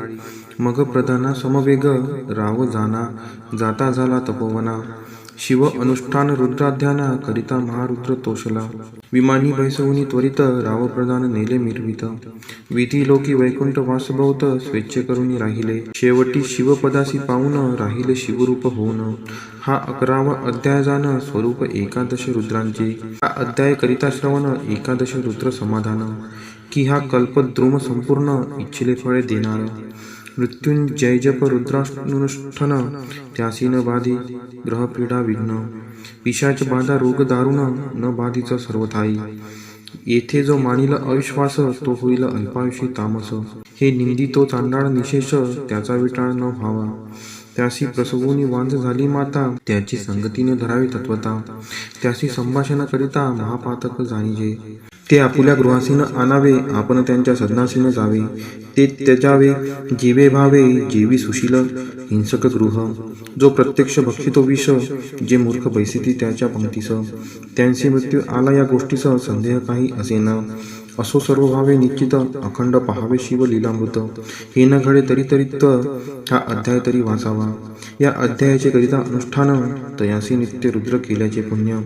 B: मग प्रधाना समवेग, राव जाता झाला तपोवना. शिव अनुष्ठान रुद्राध्याना, करिता महारुद्र तोषला. विमानी बैसवुनी त्वरित, राव प्रधान नेले मिरवित. विधी लोकी वैकुंठ वासभोवत, स्वेच्छे करुनी राहिले. शेवटी शिवपदासी पाऊन, राहिले शिवरूप होऊन. हा 11वा अध्याय जाण, स्वरूप 11 रुद्रांचे. हा अध्याय करिता श्रवण, 11 रुद्र समाधान. की हा कल्पद्रुम संपूर्ण, इच्छिले फळे देणार. मृत्युंजय जप रुद्रानुष्ठन, त्यासी न बाधी ग्रहपीडा विघ्न. पिशाच बाधा रोग दारुण, न बाधीच सर्वथाई. येथे जो मानिल अविश्वास, तो होईल अल्पायुषी तामस. हे निंदी तो चांडाळ निशेष, त्याचा विटाळ न व्हावा. त्यासी प्रसवुनी वांझ झाली माता, त्याची संगतीने धरावी तत्वता. त्यासी संभाषण करिता, महापातक जाणीजे. ते आपुल्या गृहासीन आणावे, आपण त्यांच्या सदनासीन जावे. ते त्यजावे जीवे भावे, जीवी सुशील हिंसक गृह. जो प्रत्यक्ष भक्षितो विष, जे मूर्ख बैसिती त्याच्या पंक्तीस. त्यांचे मृत्यू आला या गोष्टीस, संदेह काही असेन. असो सर्व भावे निश्चित, अखंड पहावे शिव लीलामृत. हे न घडे तरी हा अध्याय तरी वाचावा. या अध्यायाचे करिता अनुष्ठान, तयासी नित्य रुद्र केल्याचे पुण्य.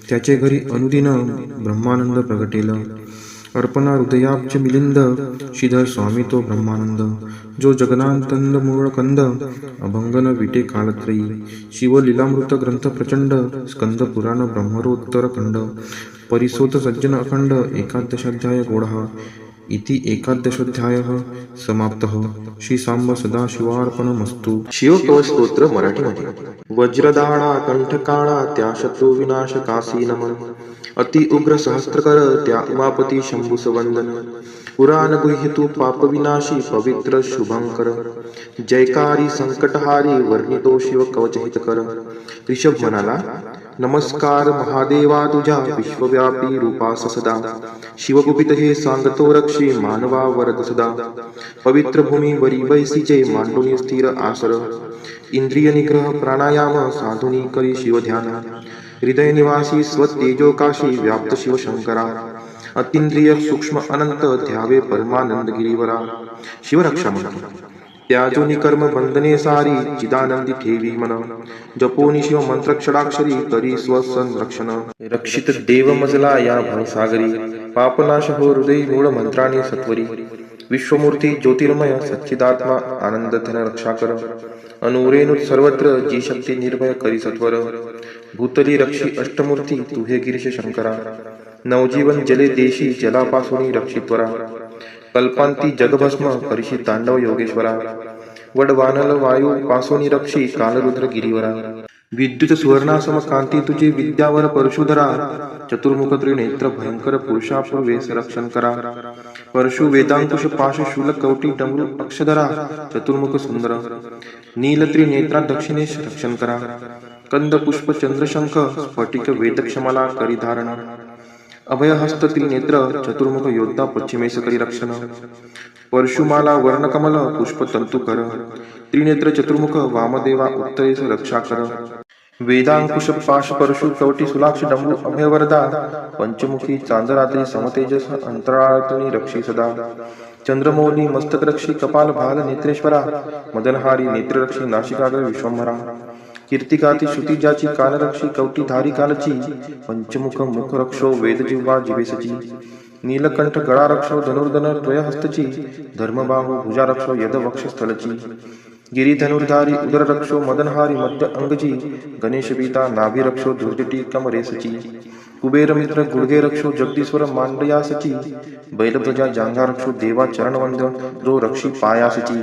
B: त्याचे घरी अनुदिन ब्रह्मानंद प्रगटेल. अर्पणा हृदयाब्ज मिलिंद, श्रीधर स्वामी तो ब्रह्मानंद. जो जगनांतंद मूळ कंद, अभंगन विटे कालत्रयी. शिव लीलामृत ग्रंथ प्रचंड, स्कंद पुराण ब्रह्मरोत्तर खंड. परिसोत सज्जन अखंड, 11 गोढा. इति 11 समाप्तः. श्री सांब सदाशिवार्पणमस्तु.
A: शिवकवच स्तोत्र मराठीमध्ये. वज्रदाळा कंठकाळा, त्या शत्रू विनाश कासी नमन. अति उग्र सहस्त्रकर, त्या उमापती शंभुस वंदन. पुराण गुह्यतु पाप विनाशी, पवित्र शुभंकर. जयकारी संकटहारी, वर्णितो शिव कवच हितकर. ऋषभ म्हणाला, नमस्कार महादेवा तुझ्या, विश्वव्यापी रूपास सदा. शिवगुपित हे सांगतो रक्षी, मानवा वरद सदा. पवित्र भूमी वरी बैसीचे, मांडुनी स्थिर आसर. इंद्रिय निग्रह प्राणायाम, साधुनी करी शिवध्यान. हृदय निवासी स्वतेजोकाशी, व्याप्त शिवशंकरा. अतींद्रिय सूक्ष्म अनंत, ध्यावे परमानंद गिरीवरा. शिवरक्षा म्हणतो. त्याजोनी कर्म बंधने सारी, चिदानंदी ठेवी मन. जपोनी शिव मंत्रक्षराक्षरी, करी स्वसंरक्षण. रक्षित देव मजला या भवसागरी, पापनाश हो हृदयी मूळ मंत्राने सत्वरी. विश्वमूर्ती ज्योतिर्मय, सच्चिदात्मा आनंद धन रक्षा कर. अनुरेणुत सर्वत्र, जी शक्ती निर्भय करी सत्वर. भूतली रक्षी अष्टमूर्ती, तू हे गिरीश शंकरा. नवजीवन जले देशी, जलापासून रक्षित्वरा. कल्पांती जगभस्म, परिशी तांडव योगेश्वरा. वडवानल वायू पासोनी रक्षी, कालरुद्र गिरीवरा.
B: विद्युत सुवर्णासम कांती तुझे विद्यावर परशुधरा चतुर्मुख त्रिनेत्र भयंकर पुरुषापूर्वेस रक्षण करा परशु वेदांकुश पाश शूल कवटी डमरू अक्षधरा चतुर्मुख सुंदर नील त्रिनेत्रा दक्षिणेश रक्षण करा कंद पुष्प चंद्रशंख स्फटिक वेदक्षमला करी धारण अभयहस्त त्रिनेत्र चतुर्मुख योद्धा पश्चिमेश करी रक्षण परशुमाला वर्णकमल पुष्प तंतुकर त्रिनेत्र चतुर्मुख वामदेवा उत्तरेश रक्षा कर वेदांकुश पाश परशु कवटी सुलाक्ष डमरू अभयवरदा पंचमुखी चांदरात्री समतेजस अंतराळतुनी रक्षी सदा चंद्रमौली मस्तकरक्षी कपाल भाल नेत्रेश्वरा मदनहारी नेत्ररक्षी नाशिकाग्र विश्वंभरा कीर्तिकाती श्रुतिजाची कानरक्षी कवटी धारी कालची पंचमुख मुख रक्षो वेदजिह्वा जिवेसची नीलकंठ गळा रक्षो धनुर्धन द्वयहस्तची धर्मबाहू भुजा रक्षो यद वक्षस्थलची गिरिधनुर्धारी उदर रक्षो मदनहारी मध्य अंगजी गणेश बीता नाभी रक्षो दुर्जटी कमरेसची कुबेर मित्र गुडगे रक्षो जगदीश्वर मांडयासची बैलप्रजा जांघा रक्षो देवा चरणवंद जो रक्षी पायासची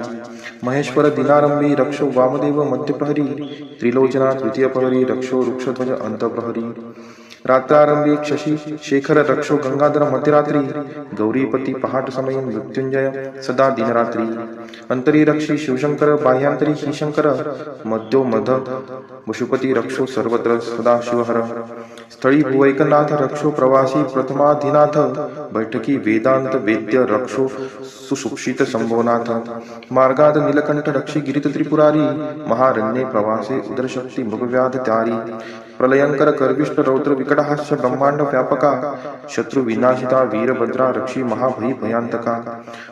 B: महेश्वर दिनारंभी रक्षो वामदेव मध्यप्रहरी त्रिलोचना तृतीय प्रहरी रक्षो वृक्षध्वज अंतप्रहरी रात्रारंभी शशी शेखर रक्षो गंगाधर मध्यरात्री गौरीपती पहाट समय मृत्युंजय सदा दिनरात्री अंतरी रक्षी शिवशंकर बाह्यांतरी ही शंकर मध्यो मध पशुपती रक्षो सर्वत्र सदा शिवहर स्थळी भुवैकनाथ रक्षो प्रवासी प्रथमाधिनाथ बैठकी वेदांत वेद्य रक्षो सुसुक्षित संभवनाथ मार्गाद नीलकंठ रक्षी गिरित त्रिपुरारी महारण्ये प्रवासे उदरशक्ती मृगव्याध त्यारी प्रलयंकर कर्विष्ट रौद्र विकटहास्य ब्रह्मांड व्यापका शत्रु विनाशिता वीरभद्रा रक्षी महाभयी भयांतका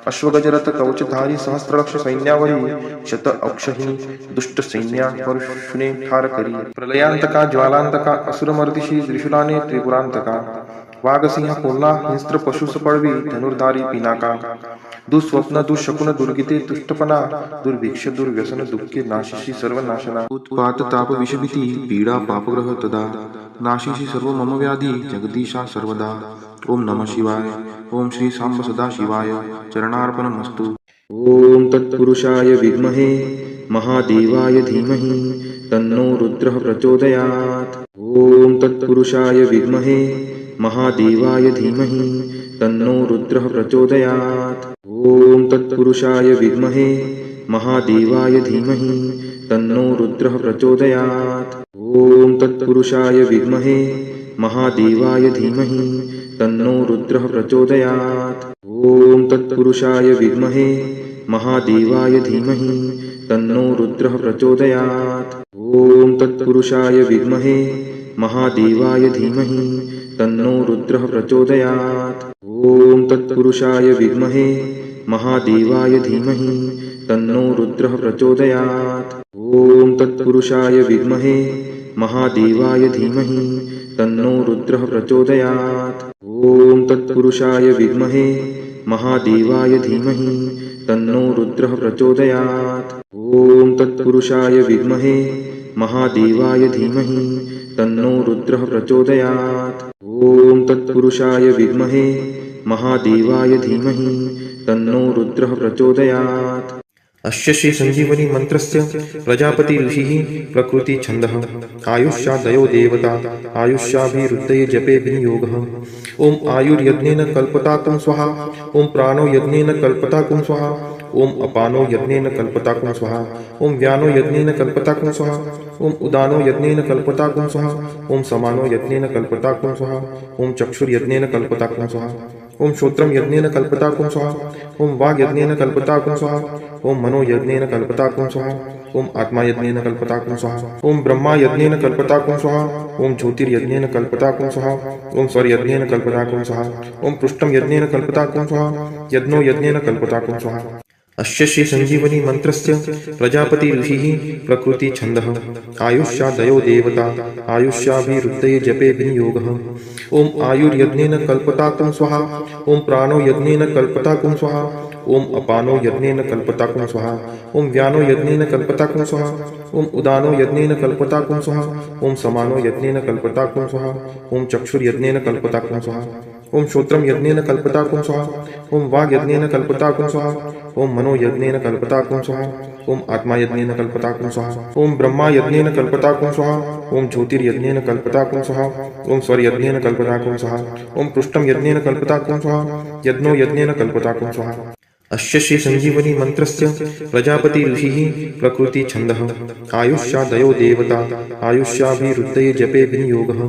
B: अश्वगजरथ कवचधारी सहस्रलक्ष सैन्यावरी शत अक्षहिनी दुष्ट सैन्या परशुने ठार करी प्रलयांतका ज्वालांतका असुरमर्दिशी त्रिशूलाने त्रिपुरांतका वाघसिंह पूर्णा हिंस्त्र पशुस पळवी धनुर्धारी पिनाका दुःस्वप्न दुःशकुन दुर्गिते तुष्टपणा दुर्भिक्ष दुर्व्यसन दुःखे नाशिशी सर्व नाशना
A: उत्पात ताप विषभीती पीडा पापग्रह तदा नाशिशी सर्व मम व्याधी जगदीशा सर्वदा ओम नमः शिवाय ओम श्री सांब सदा शिवाय चरणार्पणमस्तु
C: ओम तत्पुरुषाय विद्महे महादेवाय धीमहि तन्नो रुद्रः प्रचोदयात् ओम तत्पुरुषाय विद्महे महादेवाय धीमहि तन्नो रुद्रः प्रचोदयात् ओम तत्पुरुषाय विद्महे महादेवाय धीमहि तन्नो रुद्रः प्रचोदयात् ओम तत्पुरुषाय विद्महे महादेवाय धीमहि तन्नो रुद्रः प्रचोदयात् ओम तत्पुरुषाय विद्महे महादेवाय धीमहि तन्नो रुद्रः प्रचोदयात् ओम तत्पुरुषाय विद्महे महादेवाय धीमहि तन्नो रुद्रः प्रचोदयात् ओम तत्पुरुषाय विद्महे महादेवाय धीमहि तन्नो रुद्रः प्रचोदयात् ओम तत्पुरुषाय विद्महे महादेवाय धीमहि तन्नो रुद्रः प्रचोदयात् ओम तत्पुरुषाय विद्महे महादेवाय धीमहि तन्नो रुद्रः प्रचोदयात् ओम तत्पुरुषाय विद्महे महादेवाय धीमहि तन्नो रुद्रः प्रचोदयात् ओम तत्पुरुषाय विद्महे महादेवाय धीमहि तन्नो रुद्रः प्रचोदयात्
B: अस्य श्री संजीवनी मंत्रस्य प्रजापति ऋषिः प्रकृति छन्दः आयुष्यादयो देवता आयुष्याभिरुद्धये जपे विनियोगः ओम आयुर्यज्ञेन कल्पताकुं स्वाहा ओम प्राणो यज्ञेन कल्पताकुं स्वाहा ओम अपानो यज्ञेन कल्पताकुं स्वाहा ओम व्यानो यज्ञेन कल्पताकुं स्वाहा ओम उदानो यज्ञेन कल्पताकुं स्वाहा ओम समानो यज्ञेन कल्पताकुं स्वाहा ओम चक्षुर्यज्ञेन कल्पताकुं स्वाहा ओम श्रोत्रम यज्ञेन कल्पताकुं स्वाहा ओम वाग् यज्ञेन कल्पताकुं स्वाहा ओम मनो यज्ञेन कल्पताकुं स्वाहा ओम आत्मा यज्ञेन कल्पताकुं स्वाहा ओम ब्रह्मा यज्ञेन कल्पताकुं स्वाहा ओम ज्योतिर्यज्ञेन कल्पताकुं स्वाहा ओम स्वर यज्ञेन कल्पताकुं स्वाहा ओम पृष्ठम यज्ञेन कल्पताकुं स्वाहा यज्ञो यज्ञेन कल्पताकुं स्वाहा अस्य श्री संजीवनी मंत्रस्य प्रजापति ऋषिः प्रकृति छन्दः आयुष्यादयो देवता आयुष्याभिरुद्धये जपे विनियोगः ओम आयुर्यज्ञेन कल्पताकुं स्वाहा ओम प्राणो यज्ञेन कल्पताकुं स्वाहा ओम अपानो यज्ञेन कल्पताकुं स्वाहा ओम व्यानो यज्ञेन कल्पताकुं स्वाहा ओम उदानो यज्ञेन कल्पताकुं स्वाहा ओम समानो यज्ञेन कल्पताकुं स्वाहा ओम चक्षुर्यज्ञेन कल्पताकुं स्वाहा ओम श्रोत्रम यज्ञेन कल्पताकुं स्वाहा ओम वाग् यज्ञेन कल्पताकुं स्वाहा ओम मनो यज्ञेन कल्पताकुं स्वाहा ओम आत्मा यज्ञेन कल्पताकुं स्वाहा ओम ब्रह्मा यज्ञेन कल्पताकुं स्वाहा ओम ज्योतिर्यज्ञेन कल्पताकुं स्वाहा ओम स्वर्यज्ञेन कल्पताकुं स्वाहा ओम पृष्ठम यज्ञेन कल्पताकुं स्वाहा यज्ञो यज्ञेन कल्पताकुं स्वाहा अस्य श्री संजीवनी मंत्रस्य प्रजापति ऋषिः प्रकृति छन्दः आयुष्यादयो देवता आयुष्याभिरुद्धये जपे विनियोगः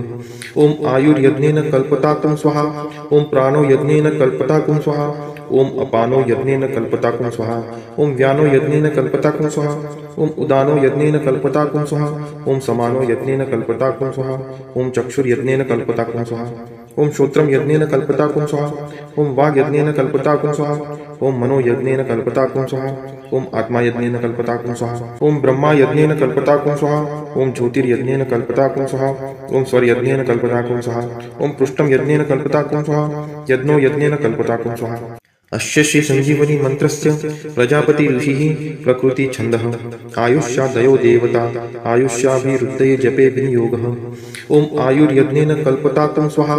B: ओम आयुर्यज्ञेन कल्पताकुं स्वाहा ओम प्राणो यज्ञेन कल्पताकुं स्वाहा ओम अपानो यज्ञेन कल्पताकुं स्वाहा ओम व्यानो यज्ञेन कल्पताकुं स्वाहा ओम उदानो यज्ञेन कल्पताकुं स्वाहा ओम समानो यज्ञेन कल्पताकुं स्वाहा ओम चक्षुर्यज्ञेन कल्पताकुं स्वाहा ओम श्रोत्रम यज्ञेन कल्पताकुं स्वाहा ओम वाग् यज्ञेन कल्पताकुं स्वाहा ओम मनो यज्ञेन कल्पताकुं स्वाहा ओम आत्मा यज्ञेन कल्पताकुं स्वाहा ओम ब्रह्मा यज्ञेन कल्पताकुं स्वाहा ओम ज्योतिर्यज्ञेन कल्पताकुं स्वाहा ओम स्वर्यज्ञेन कल्पताकुं स्वाहा ओम पृष्ठम यज्ञेन कल्पताकुं स्वाहा यज्ञो यज्ञेन कल्पताकुं स्वाहा अस्य श्री संजीवनी मंत्रस्य प्रजापति ऋषिः प्रकृति छन्दः आयुष्यादयो देवता आयुष्याभिरुद्धये जपे विनियोगः ओम आयुर्यज्ञेन कल्पताकुं स्वाहा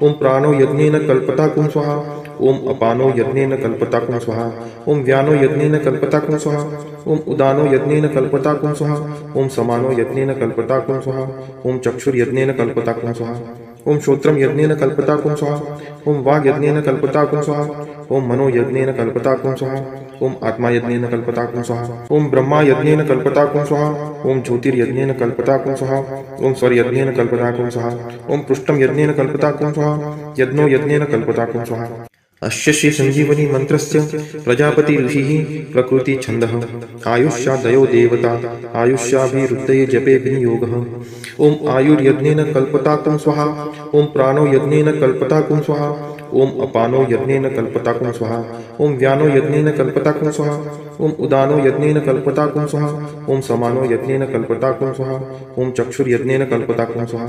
B: ओम प्राणो यज्ञेन कल्पताकुं स्वाहा ओम अपानो यज्ञेन कल्पताकुं स्वाहा ओम व्यानो यज्ञेन कल्पताकुं स्वाहा ओम उदानो यज्ञेन कल्पताकुं स्वाहा ओम समानो यज्ञेन कल्पताकुं स्वाहा ओम चक्षुर्यज्ञेन कल्पताकुं स्वाहा ओम श्रोत्रम यज्ञेन कल्पताकुं स्वाहा ओम वाग् यज्ञेन कल्पताकुं स्वाहा ओम मनो यज्ञेन कल्पताकुं स्वाहा ओम आत्मा यज्ञेन कल्पताकुं स्वाहा ओम ब्रह्मा यज्ञेन कल्पताकुं स्वाहा ओम ज्योतिर्यज्ञेन कल्पताकुं स्वाहा ओम स्वर्यज्ञेन कल्पताकुं स्वाहा ओम पृष्ठम यज्ञेन कल्पताकुं स्वाहा यज्ञो यज्ञेन कल्पताकुं स्वाहा अस्य श्री संजीवनी मंत्रस्य प्रजापति ऋषिः प्रकृति छन्दः आयुष्यादयो देवता आयुष्याभिरुद्धये जपे विनियोगः ओम आयुर्यज्ञेन कल्पताकुं स्वाहा ओम प्राणो यज्ञेन कल्पताकुं स्वाहा ओम अपानो यज्ञेन कल्पताकुं स्वाहा ओम व्यानो यज्ञेन कल्पताकुं स्वाहा ओम उदानो यज्ञेन कल्पताकुं स्वाहा ओम समानो यज्ञेन कल्पताकुं स्वाहा ओम चक्षुर्यज्ञेन कल्पताकुं स्वाहा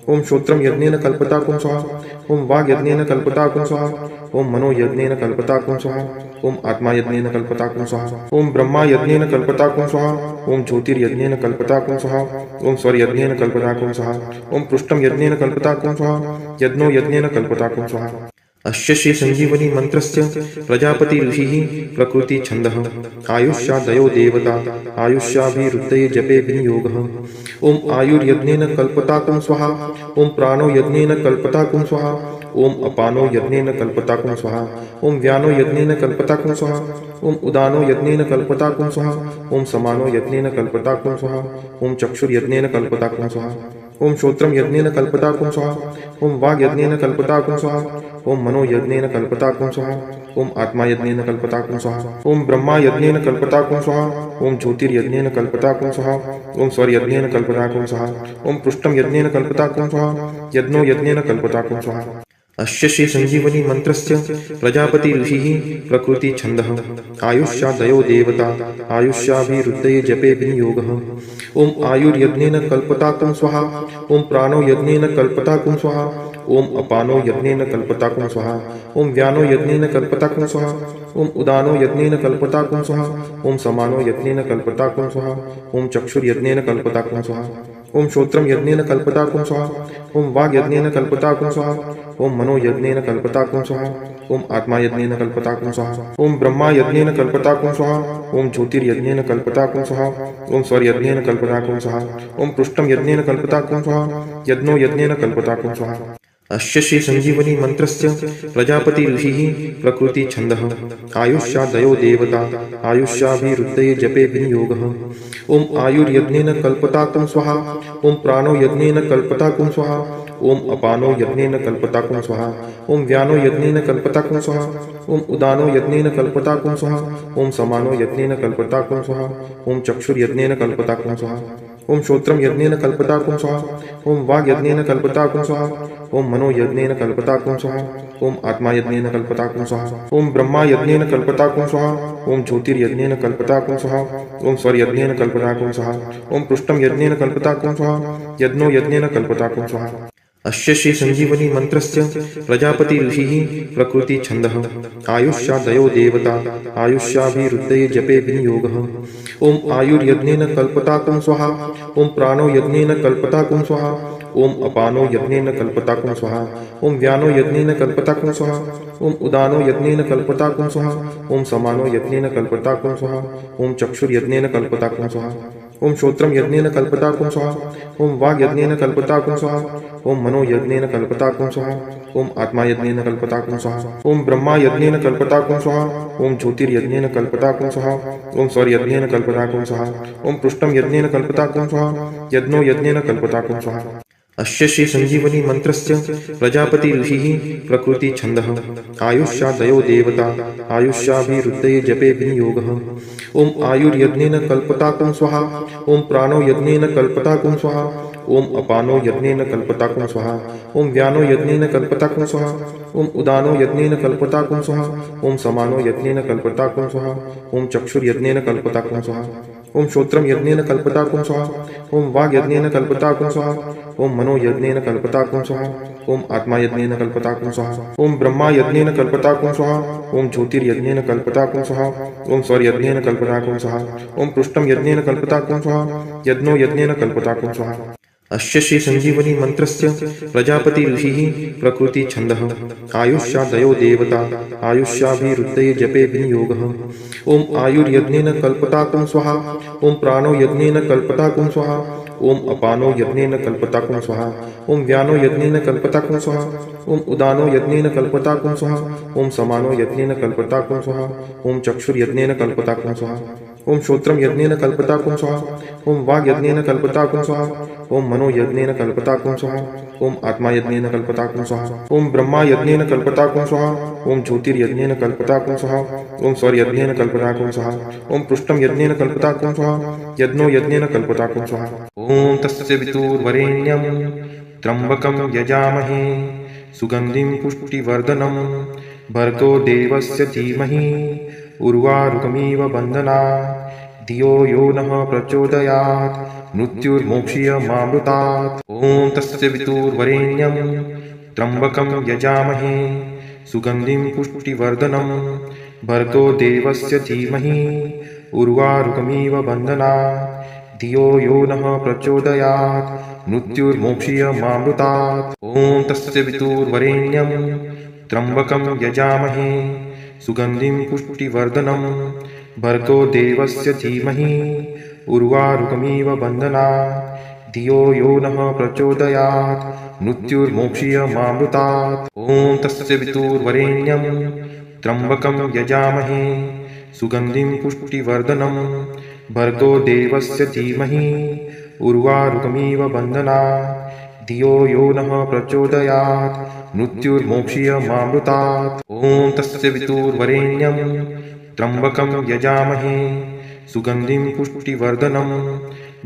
B: ओम श्रोत्रम यज्ञेन कल्पताकुं स्वाहा ओम वाग् यज्ञेन कल्पताकुं स्वाहा ओम मनो यज्ञेन कल्पताकुं स्वाहा ओम आत्मा यज्ञेन कल्पताकुं स्वाहा ओम ब्रह्मा यज्ञेन कल्पताकुं स्वाहा ओम ज्योतिर्यज्ञेन कल्पताकुं स्वाहा ओम स्वर्यज्ञेन कल्पताकुं स्वाहा ओम पृष्ठम यज्ञेन कल्पताकुं स्वाहा यज्ञो यज्ञेन कल्पताकुं स्वाहा अस्य श्री संजीवनी मंत्रस्य प्रजापति ऋषिः प्रकृति छन्दः आयुष्यादयो देवता आयुष्याभिरुद्धये जपे विनियोगः ओम आयुर्यज्ञेन कल्पताकुं स्वाहा ओम प्राणो यज्ञेन कल्पताकुं स्वाहा ओम अपानो यज्ञेन कल्पताकुं स्वाहा ओम व्यानो यज्ञेन कल्पताकुं स्वाहा ओम उदानो यज्ञेन कल्पताकुं स्वाहा ओम समानो यज्ञेन कल्पताकुं स्वाहा ओम चक्षुर्यज्ञेन कल्पताकुं स्वाहा ओम श्रोत्रम यज्ञेन कल्पताकुं स्वाहा ओम वाग् यज्ञेन कल्पताकुं स्वाहा ओम मनो यज्ञेन कल्पताकुं स्वाहा ओम आत्मा यज्ञेन कल्पताकुं स्वाहा ओम ब्रह्मा यज्ञेन कल्पताकुं स्वाहा ओम ज्योतिर्यज्ञेन कल्पताकुं स्वाहा ओम स्वर्यज्ञेन कल्पताकुं स्वाहा ओम पृष्ठम यज्ञेन कल्पताकुं स्वाहा यज्ञो यज्ञेन कल्पताकुं स्वाहा अस्य श्री संजीवनी मंत्रस्य प्रजापति ऋषिः प्रकृति छन्दः आयुष्यादयो देवता आयुष्याभिरुद्धये जपे विनियोगः ओम आयुर्यज्ञेन कल्पताकुं स्वाहा ओम प्राणो यज्ञेन कल्पताकुं स्वाहा ओम अपानो यज्ञेन कल्पताकुं स्वाहा ओम व्यानो यज्ञेन कल्पताकुं स्वाहा ओम उदानो यज्ञेन कल्पताकुं स्वाहा ओम समानो यज्ञेन कल्पताकुं स्वाहा ओम चक्षुर्यज्ञेन कल्पताकुं स्वाहा ओम श्रोत्रम यज्ञेन कल्पताकुं स्वाहा ओम वाग् यज्ञेन कल्पताकुं स्वाहा ओम मनो यज्ञेन कल्पताकुं स्वाहा ओम आत्मा यज्ञेन कल्पताकुं स्वाहा ओम ब्रह्मा यज्ञेन कल्पताकुं स्वाहा ओम ज्योतिर्यज्ञेन कल्पताकुं स्वाहा ओम स्वर्यज्ञेन कल्पताकुं स्वाहा ओम पृष्ठम यज्ञेन कल्पताकुं स्वाहा यज्ञो यज्ञेन कल्पताकुं स्वाहा अस्य श्री संजीवनी मंत्रस्य प्रजापति ऋषिः प्रकृति छन्दः आयुष्यादयो देवता आयुष्याभिरुद्धये जपे विनियोगः ओम आयुर्यज्ञेन कल्पताकुं स्वाहा ओम प्राणो यज्ञेन कल्पताकुं स्वाहा ओम अपानो यज्ञेन कल्पताकुं स्वाहा ओम व्यानो यज्ञेन कल्पताकुं स्वाहा ओम उदानो यज्ञेन कल्पताकुं स्वाहा ओम समानो यज्ञेन कल्पताकुं स्वाहा ओम चक्षुर्यज्ञेन कल्पताकुं स्वाहा ओम श्रोत्रम यज्ञेन कल्पताकुं स्वाहा ओम वाग् यज्ञेन कल्पताकुं स्वाहा ओम मनो यज्ञेन कल्पताकुं स्वाहा ओम आत्मा यज्ञेन कल्पताकुं स्वाहा ओम ब्रह्मा यज्ञेन कल्पताकुं स्वाहा ओम ज्योतिर्यज्ञेन कल्पताकुं स्वाहा ओम स्वर्यज्ञेन कल्पताकुं स्वाहा ओम पृष्ठम यज्ञेन कल्पताकुं स्वाहा यज्ञो यज्ञेन कल्पताकुं स्वाहा अस्य श्री संजीवनी मंत्रस्य प्रजापति ऋषिः प्रकृति छन्दः आयुष्यादयो देवता आयुष्याभिरुद्धये जपे विनियोगः ओम आयुर्यज्ञेन कल्पताकुं स्वाहा ओम प्राणो यज्ञेन कल्पताकुं स्वाहा ओम अपानो यज्ञेन कल्पताकुं स्वाहा ओम व्यानो यज्ञेन कल्पताकुं स्वाहा ओम उदानो यज्ञेन कल्पताकुं स्वाहा ओम समानो यज्ञेन कल्पताकुं स्वाहा ओम चक्षुर्यज्ञेन कल्पताकुं स्वाहा ओम श्रोत्रम यज्ञेन कल्पताकुं स्वाहा ओम वाग् यज्ञेन कल्पताकुं स्वाहा ओम मनो यज्ञेन कल्पताकुं स्वाहा ओम आत्मा यज्ञेन कल्पताकुं स्वाहा ओम ब्रह्मा यज्ञेन कल्पताकुं स्वाहा ओम ज्योतिर्यज्ञेन कल्पताकुं स्वाहा ओम सौर यज्ञेन कल्पताकुं स्वाहा ओम पृष्ठम यज्ञेन कल्पताकुं स्वाहा यज्ञो यज्ञेन कल्पताकुं स्वाहा अस्य श्री संजीवनी मंत्रस्य प्रजापति ऋषिः प्रकृति छन्दः आयुष्यादयो देवता आयुष्याभिरुद्धये जपे विनियोगः ओम आयुर्यज्ञेन कल्पताकुं स्वाहा ओम प्राणो यज्ञेन कल्पताकुं स्वाहा ओम अपानो यज्ञेन कल्पताकुं स्वाहा ओम व्यानो यज्ञेन कल्पताकुं स्वाहा ओम उदानो यज्ञेन कल्पताकुं स्वाहा ओम समानो यज्ञेन कल्पताकुं स्वाहा ओम चक्षुर्यज्ञेन कल्पताकुं स्वाहा ओम श्रोत्रम यज्ञेन कल्पताकुं स्वाहा ओम वाग् यज्ञेन कल्पताकुं स्वाहा ओम मनो यज्ञेन कल्पताकुं स्वाहा ओम आत्मा यज्ञेन कल्पताकुं स्वाहा ओम ब्रह्मा यज्ञेन कल्पताकुं स्वाहा ओम ज्योतिर्यज्ञेन कल्पताकुं स्वाहा ओम सौर यज्ञेन कल्पताकुं स्वाहा ओम पृष्ठम यज्ञेन कल्पताकुं स्वाहा यज्ञो यज्ञेन कल्पताकुं स्वाहा अस्य श्री संजीवनी मंत्रस्य प्रजापति ऋषिः प्रकृति छन्दः आयुष्यादयो देवता आयुष्याभिरुद्धये जपे विनियोगः ओम आयुर्यज्ञेन कल्पताकुं स्वाहा ओम प्राणो यज्ञेन कल्पताकुं स्वाहा ओम अपानो यज्ञेन कल्पताकुं स्वाहा ओम व्यानो यज्ञेन कल्पताकुं स्वाहा ओम उदानो यज्ञेन कल्पताकुं स्वाहा ओम समानो यज्ञेन कल्पताकुं स्वाहा ओम चक्षुर्यज्ञेन कल्पताकुं स्वाहा ओम श्रोत्रम यज्ञेन कल्पताकुं स्वाहा ओम वाग् यज्ञेन कल्पताकुं स्वाहा ओम मनो यज्ञेन कल्पताकुं स्वाहा ओम आत्मा यज्ञेन कल्पताकुं स्वाहा ओम ब्रह्मा यज्ञेन कल्पताकुं स्वाहा ओम ज्योतिर्यज्ञेन कल्पताकुं स्वाहा ओम सौर यज्ञेन कल्पताकुं स्वाहा ओम पृष्ठम यज्ञेन कल्पताकुं स्वाहा यज्ञो यज्ञेन कल्पताकुं स्वाहा ओम तस्य वितुर्वरेण्यं त्र्यंबकं यजामहे सुगंधिं पुष्टिवर्धनं भर्गो देवस्य धीमहि उर्वारुकमिव बन्धनात् धियो यो नः प्रचोदयात् मृत्युर्मोक्षीयमामृतात् ॐ तस्य वितुर्वरेण्यं त्र्यंबकं यजामहे सुगंधिं पुष्टिवर्धनं भर्गो देवस्य धीमहि उर्वारुकमिव बन्धनात् धियो यो नः प्रचोदयात् मृत्युर्मोक्षीयमामृतात् ॐ तस्य वितुर्वरेण्यं त्र्यंबकं यजामहे सुगंधिं पुष्टिवर्धनं भर्गो देवस्य धीमहि उर्वारुकमिव बन्धनात् धियो यो नः प्रचोदयात् मृत्युर्मोक्षीयमामृतात् ॐ तस्य वितुर्वरेण्यं त्र्यंबकं यजामहे सुगंधिं पुष्टिवर्धनं भर्गो देवस्य धीमहि उर्वारुकमिव बन्धनात् धियो यो नः प्रचोदयात् मृत्युर्मोक्षीयमामृतात् ॐ तस्य वितुर्वरेण्यं त्र्यंबकं यजामहे सुगंधिं पुष्टिवर्धनं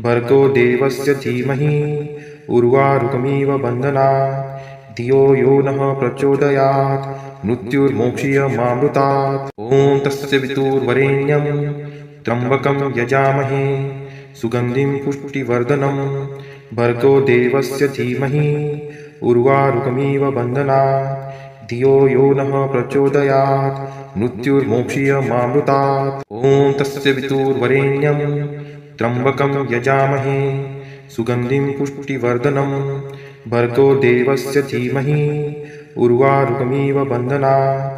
B: भर्गो देवस्य धीमहि उर्वारुकमिव बन्धनात् धियो यो नः प्रचोदयात् मृत्युर्मोक्षीयमामृतात् ॐ तस्य वितुर्वरेण्यं त्र्यंबकं यजामहे सुगंधिं पुष्टिवर्धनं भर्गो देवस्य धीमहि उर्वारुकमिव बन्धनात् धियो यो नः प्रचोदयात् मृत्युर्मोक्षीयमामृतात् ॐ तस्य वितुर्वरेण्यं त्र्यंबकं यजामहे सुगंधिं पुष्टिवर्धनं भर्गो देवस्य धीमहि उर्वारुकमिव बन्धनात्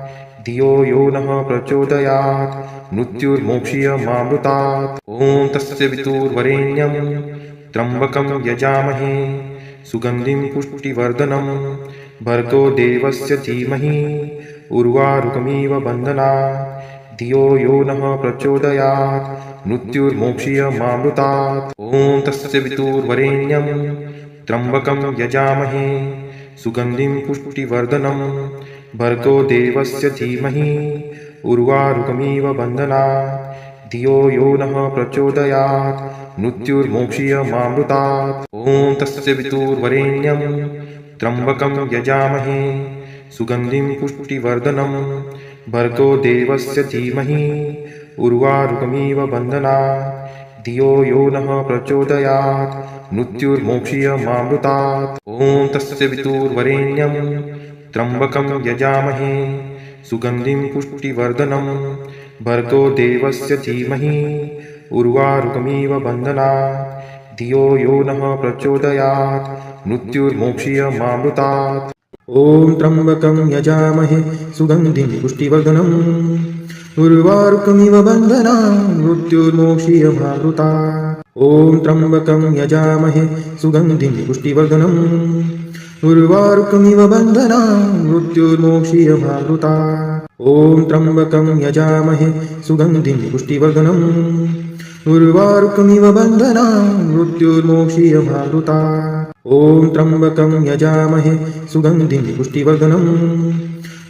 B: धियो यो नः प्रचोदयात् मृत्युर्मोक्षीयमामृतात् ॐ तस्य वितुर्वरेण्यं त्र्यंबकं यजामहे सुगंधिं पुष्टिवर्धनं भर्गो देवस्य धीमहि उर्वारुकमिव बन्धनात् धियो यो नः प्रचोदयात् मृत्युर्मोक्षीयमामृतात् ॐ तस्य वितुर्वरेण्यं त्र्यंबकं यजामहे सुगंधिं पुष्टिवर्धनं भर्गो देवस्य धीमहि उर्वारुकमिव बन्धनात् धियो यो नः प्रचोदयात् मृत्युर्मोक्षीयमामृतात् ॐ तस्य वितुर्वरेण्यं त्र्यंबकं यजामहे सुगंधिं पुष्टिवर्धनं भर्गो देवस्य धीमहि उर्वारुकमिव बन्धनात् धियो यो नः प्रचोदयात् मृत्युर्मोक्षीयमामृतात् ॐ तस्य वितुर्वरेण्यं त्र्यंबकं यजामहे सुगंधिं पुष्टिवर्धनं भर्गो देवस्य धीमहि उर्वारुकमिव बन्धनात् धियो यो नः प्रचोदयात् मृत्युर्मोक्षीयमामृतात्।
C: ॐ त्र्यम्बकं यजामहे सुगन्धिं पुष्टिवर्धनम् उर्वारुकमिव बन्धनान् मृत्युर्मोक्षीयमामृतात्। ॐ त्र्यम्बकं यजामहे सुगन्धिं पुष्टिवर्धनम् उर्वारुकमिव बन्धनान् मृत्युर्मोक्षीयमामृतात्। ॐ त्र्यम्बकं यजामहे सुगन्धिं पुष्टिवर्धनम् उर्वारुकमिव बन्धनान् मृत्युर्मोक्षीयमामृतात्। ॐ त्र्यम्बकं यजामहे सुगन्धिं पुष्टिवर्धनम्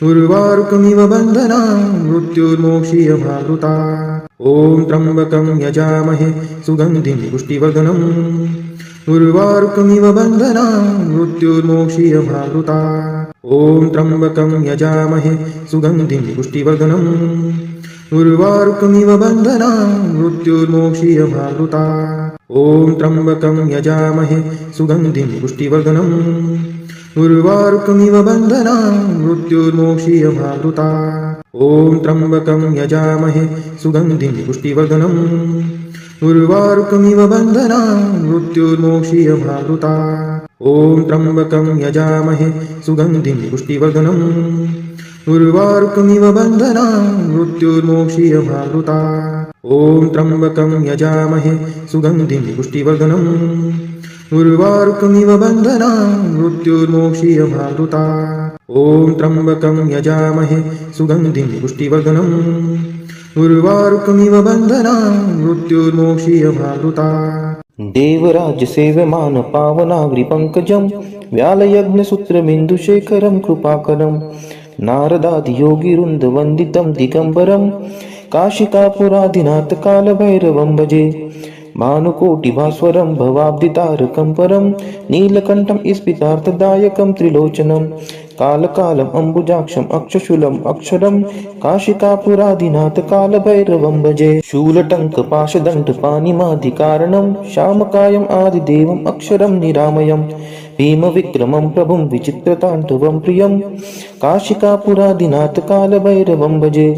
C: उर्वारुकमिव बन्धनान् मृत्युर्मोक्षीयमामृतात्। ॐ त्र्यम्बकं यजामहे सुगन्धिं पुष्टिवर्धनम् उर्वारुकमिव बन्धनान् मृत्युर्मोक्षीयमामृतात्। ॐ त्र्यम्बकं यजामहे सुगन्धिं पुष्टिवर्धनम् उर्वारुकमिव बन्धनान् मृत्युर्मोक्षीयमामृतात्। ॐ त्र्यम्बकं यजामहे सुगन्धिं पुष्टिवर्धनम् उर्वारुकमिव बन्धनान् मृत्युर्मोक्षीयमामृतात्। ॐ त्र्यम्बकं यजामहे सुगन्धिं पुष्टिवर्धनम् उर्वारुकमिव बन्धनान् मृत्युर्मोक्षीयमामृतात्। ॐ त्र्यम्बकं यजामहे सुगन्धिं पुष्टिवर्धनम् उर्वारुकमिव बन्धनान् मृत्युर्मोक्षीयमामृतात्। ॐ त्र्यम्बकं यजामहे सुगन्धिं पुष्टिवर्धनम् उर्वारुकमिव बन्धनान् मृत्युर्मोक्षीयमामृतात्। ॐ त्र्यम्बकं यजामहे सुगन्धिं पुष्टिवर्धनम् उर्वारुकमिव बन्धनान् मृत्युर्मोक्षीयमामृतात्।
D: देवराजसेव्यमान पावनाग्रिपङ्कजं व्यालयज्ञसूत्रमिन्दुशेखरं कृपाकरं नारदादियोगिवृन्दवन्दितं दिगम्बरं काशिकापुरादिनाथ कालभैरवं भजे। भानुकोटिभास्वरं भवाब्धितारकं परं नीलकण्ठं स्फीतार्थदायकं त्रिलोचनं कालकालम् अम्बुजाक्षम् अक्षशूलम् अक्षरं काशिकापुरादिनाथ कालभैरवं भजे। शूलटङ्कपाशदण्डपाणिमादिकारणं श्यामकायम् आदिदेवम् अक्षरं निरामयं भीमविक्रमं प्रभुं विचित्रताण्डवं प्रियं काशिकापुरादिनाथ कालभैरवं भजे।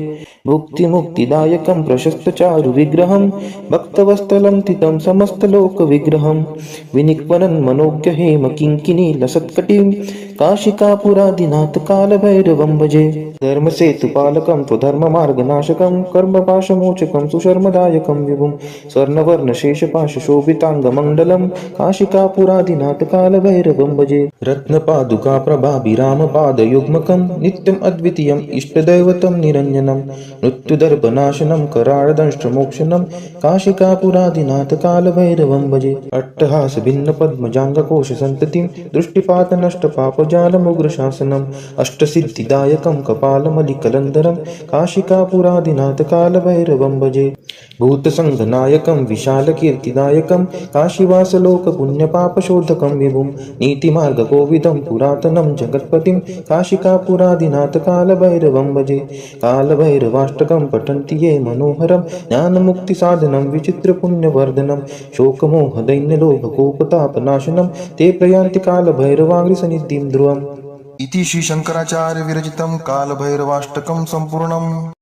D: भुक्तिमुक्तिदायकं प्रशस्तचारु विग्रहं भक्तवत्सलं तितं समस्तलोकविग्रहं विनिक्वनं मनोज्ञ हेम किङ्किणी लसत्कटिं काशिकापुरादिनाथ कालभैरवं भजे। धर्मसेतुपालकं स्वधर्ममार्गनाशकं कर्मपाशमोचकं सुशर्मदायकं विभुं स्वर्णवर्णशेषपाशशोभिताङ्गमण्डलं काशिकापुरादिनाथ कालभैरवं भजे। रत्नपादुकाप्रभाभिरामपादयुग्मकं नित्यम् अद्वितीयम् इष्टदैवतं निरञ्जनं मृत्युदर्पनाशनं कराळदंष्ट्रमोक्षणं काशिकापुरादिनाथ कालभैरवं भजे। अट्टहासभिन्नपद्मजाङ्गकोशसन्ततिं दृष्टिपातनष्टपापजालमुग्रशासनम् अष्टसिद्धिदायकं कपालमलिकलन्धरं काशिकापुरादिनाथ कालभैरवं भजे। भूतसङ्घनायकं विशालकीर्तिदायकं काशीवासलोकपुण्यपापशोधकं विभुं नीतिमार्गकोविदं पुरातनं जगत्पतिं काशिकापुरादिनाथ कालभैरवं भजे। कालभैरवाष्टकं पठन्ति ये मनोहरं ज्ञानमुक्तिसाधनं विचित्रपुण्यवर्धनं शोकमोहदैन्यलोभकोपतापनाशनं ते प्रयान्ति कालभैरवाङ्घ्रिसन्निधिं ध्रुवम्।
B: इति श्री शंकराचार्य विरचितं कालभैरवाष्टकं सम्पूर्णम्।